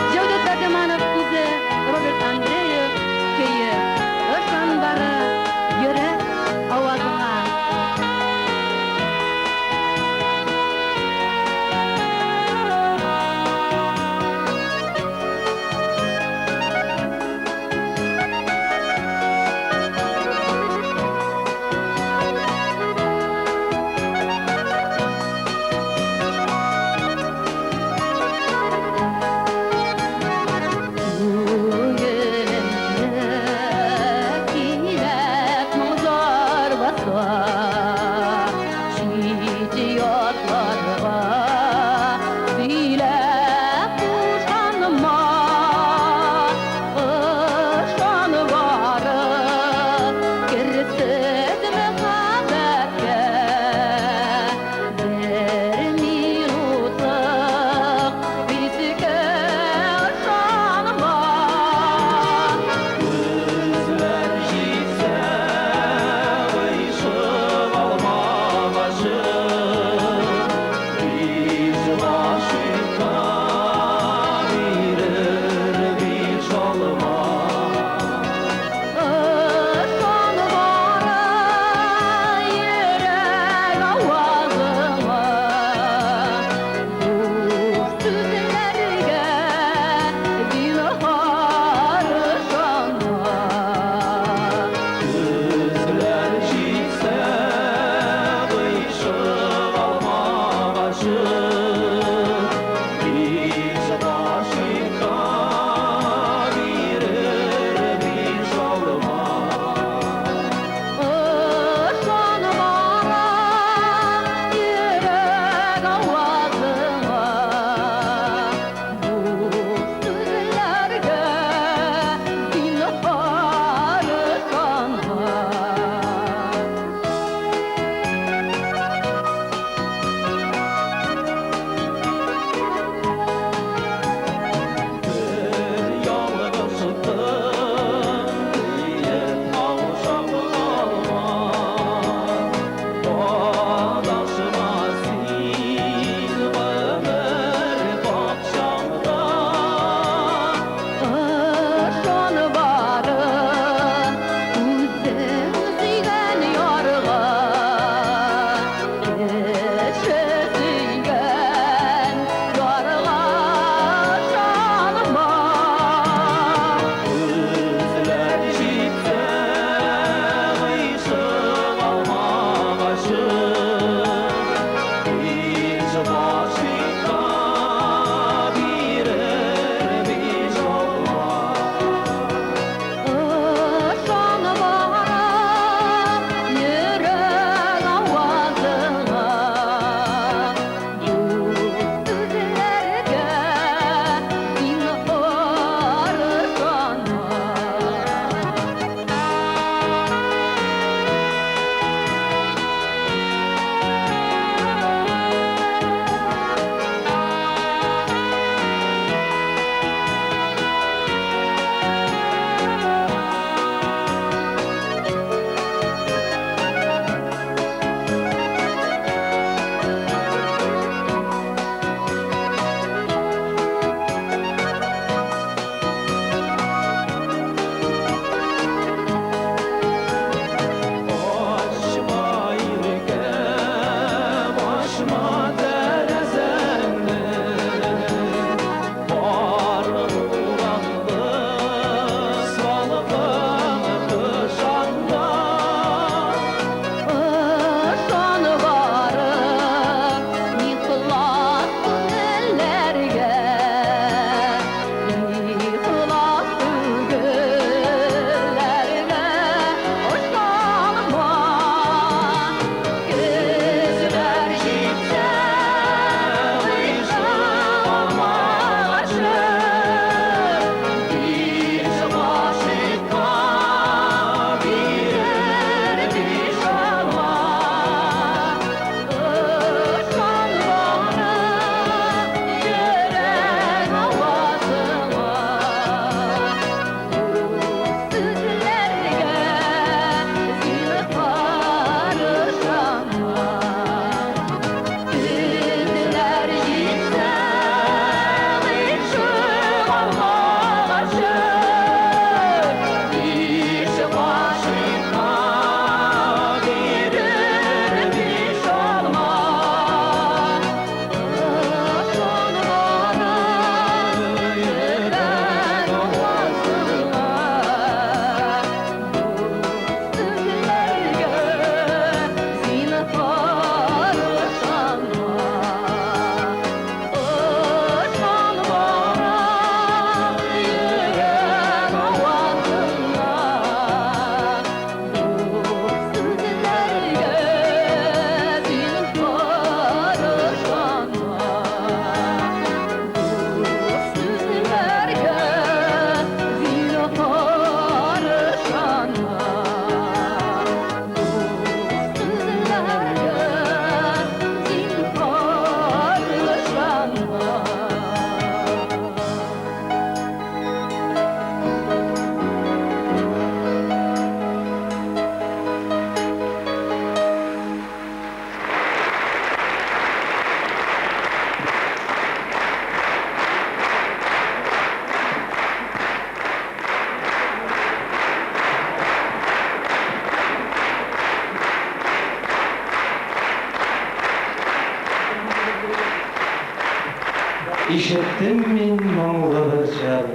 ишеттім мен мұңлы бір жыр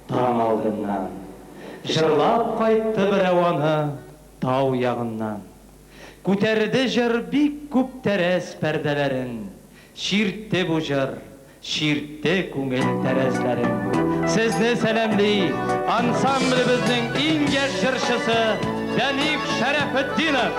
таң алдымнан. Жырлап қайтты бір ауаны тау яғынан. Көтерді жыр бик көп тәрәз пәрдәләрін. Ширтте бұ жыр, ширтте көңіл тәрәзләрін. Сізні сәлемлі ансамбліміздің ең яш жыршысы Дәниф Шәрәфетдинов.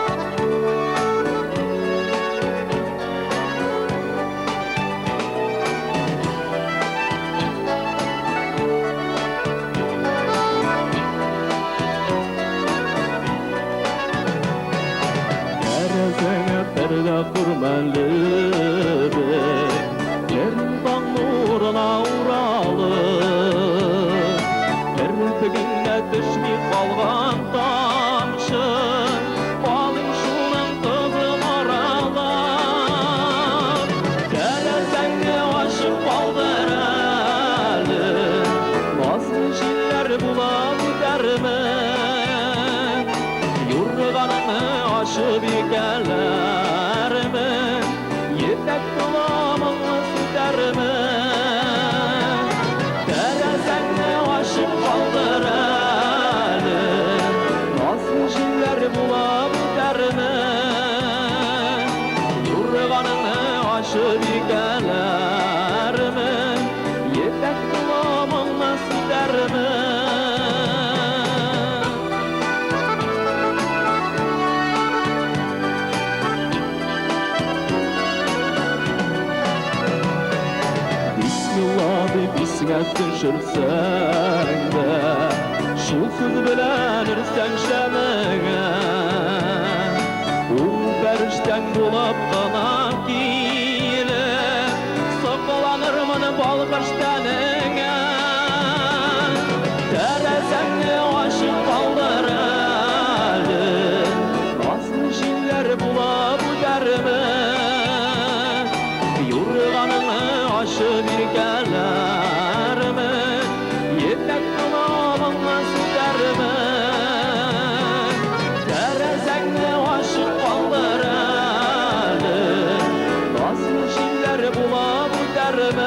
Tәрәзеңе пәрдә күрмәле Ербан нурына уралы Кірпігіңе түшмей қалған тамшы Балың шуның қызын аралап Тәрәзеңе ашып қалдыр әлі Назlı жиллер бұлап дәрмен Юрғаныңы ашып екәләрмен Ефек тұламыңы сүтәрмен Тәрәзәңі ашып қалдыр әлі Назlı жиллер бұлап дәрмен Юрғаныңы ашып екәләрмен Ефек тұламыңы сүтәрмен Бисіңе түшірсәң дә Шул сөз белән үрсәң шәмеңә Ул пәрештәң булып кына килеп Сокланырмын балкыш тәнеңә Тәрәзәңне ачып калдыр әле Назлы җилләр булып үтәрмен Юрганыңны ашып иркәләрмен Ефәк тұламыңны сүтәрмен Тәрәзәңне ашып калдыр әле Назлы җилләр булып үтәрмен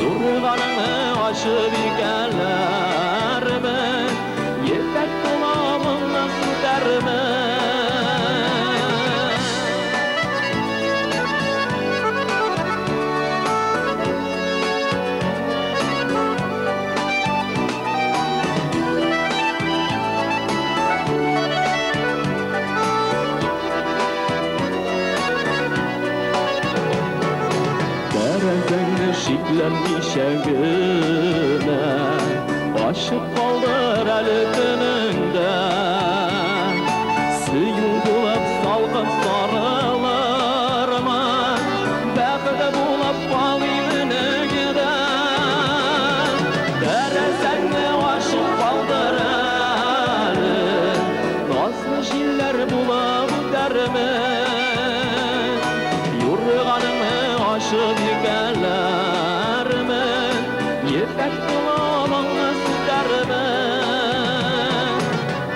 Юрганыңны ашып иркәләрмен Ефәк тұламыңны сүтәрмен Тәрәзәңне шикләнмичә генә Ашып калдыр әле көнеңдә Сөю булып салкын сарылырмын Бәхет булып калыйм инегедә Тәрәзәңне ашып калдыр әле Назлы җилләр булып үтәрмен Юрганыңны ашып екәләрмен Ефәк тұламыңны сүтәрмен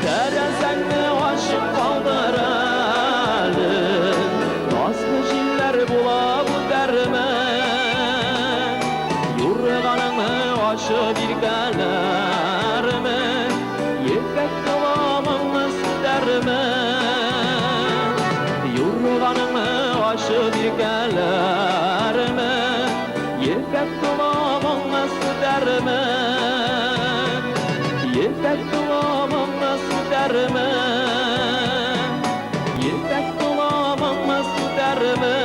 Тәрәзәңне ашып калдыр әле Назлы җилләр булып үтәрмен Юрганыңны ашып иркәләрмен Ефәк тұламыңны сүтәрмен Юрганыңны ашып иркәләрмен Ефәк тұламыңны сүтәрмен Ефәк тұламыңны сүтәрмен Ефәк тұламыңны сүтәрмен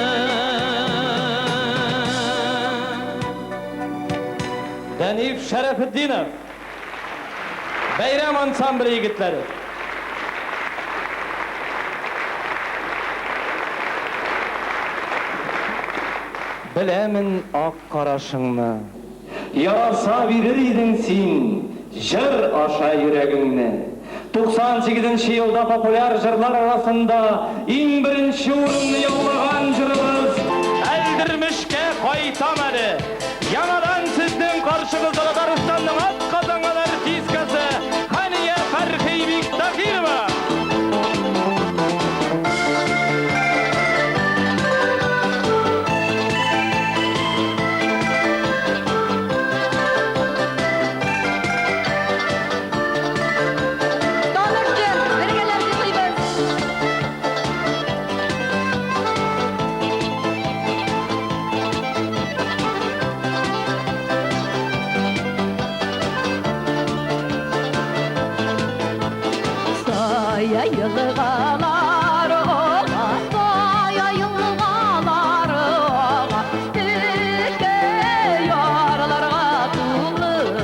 Дәниф Шәрәфетдинов. Бәйрәм ансамблі егетләре. Біләмін ақ қарашыңны, яраса бирер идің син, жыр аша йөрәгеңне. 98 елда популяр жырлар арасында иң беренче урынны яулаган жырыбыз Әлдермешкә кайтам әле. Янадан сезнең каршыгызда Татарстанның атказанган артисткасы Хания Фәрхи Биктахирова. yılğalar oğa, saya yılğalar oğa, tüke yarlarga tuğlur.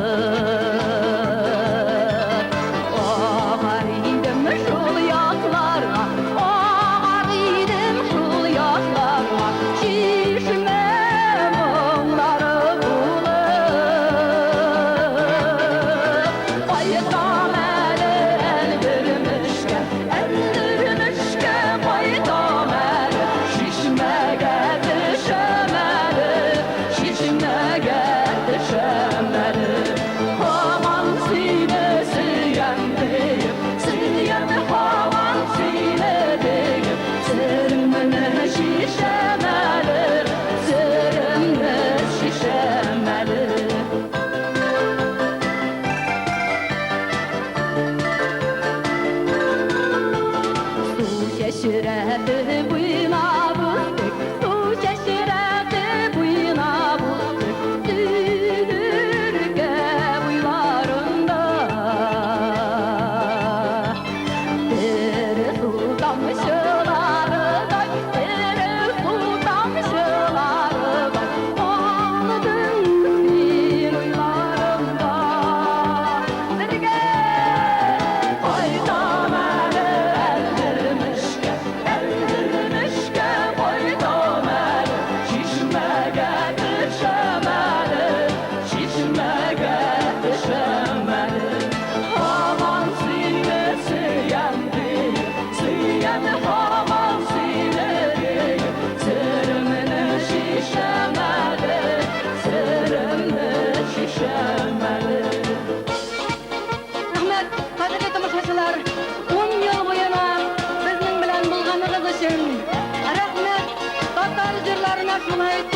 Oğar idim şul yaklarga, oğar idim şul yaklarga, şişme muğları bulur. Baytam eli eldirmişke, baytam eli, şişmege düşemeli, şişmege düşemeli. Havan sinesi yendiyim, siyen havan sinediyim, sırmını şişemeli, sırmını şişemeli. Su şeşireti buyuna buldik, su şeşireti buyuna buldik, Düdürge buylarında. Dere su damşıları da, dere su damşıları da, aldın bin uylarında. Derge baytam eli eldirmişke, baytam eli, şişmege düşemeli, şişmege düşemeli. Havan sinesi yendiyim, siyen havan sinediyim, sırmını şişemeli, sırmını şişemeli. Rahmet, qadrli tomoshachilar, 10 yil bo'yina bizning bilan bo'lganingiz uchun rahmat. Tatar jirlarini shuni aytib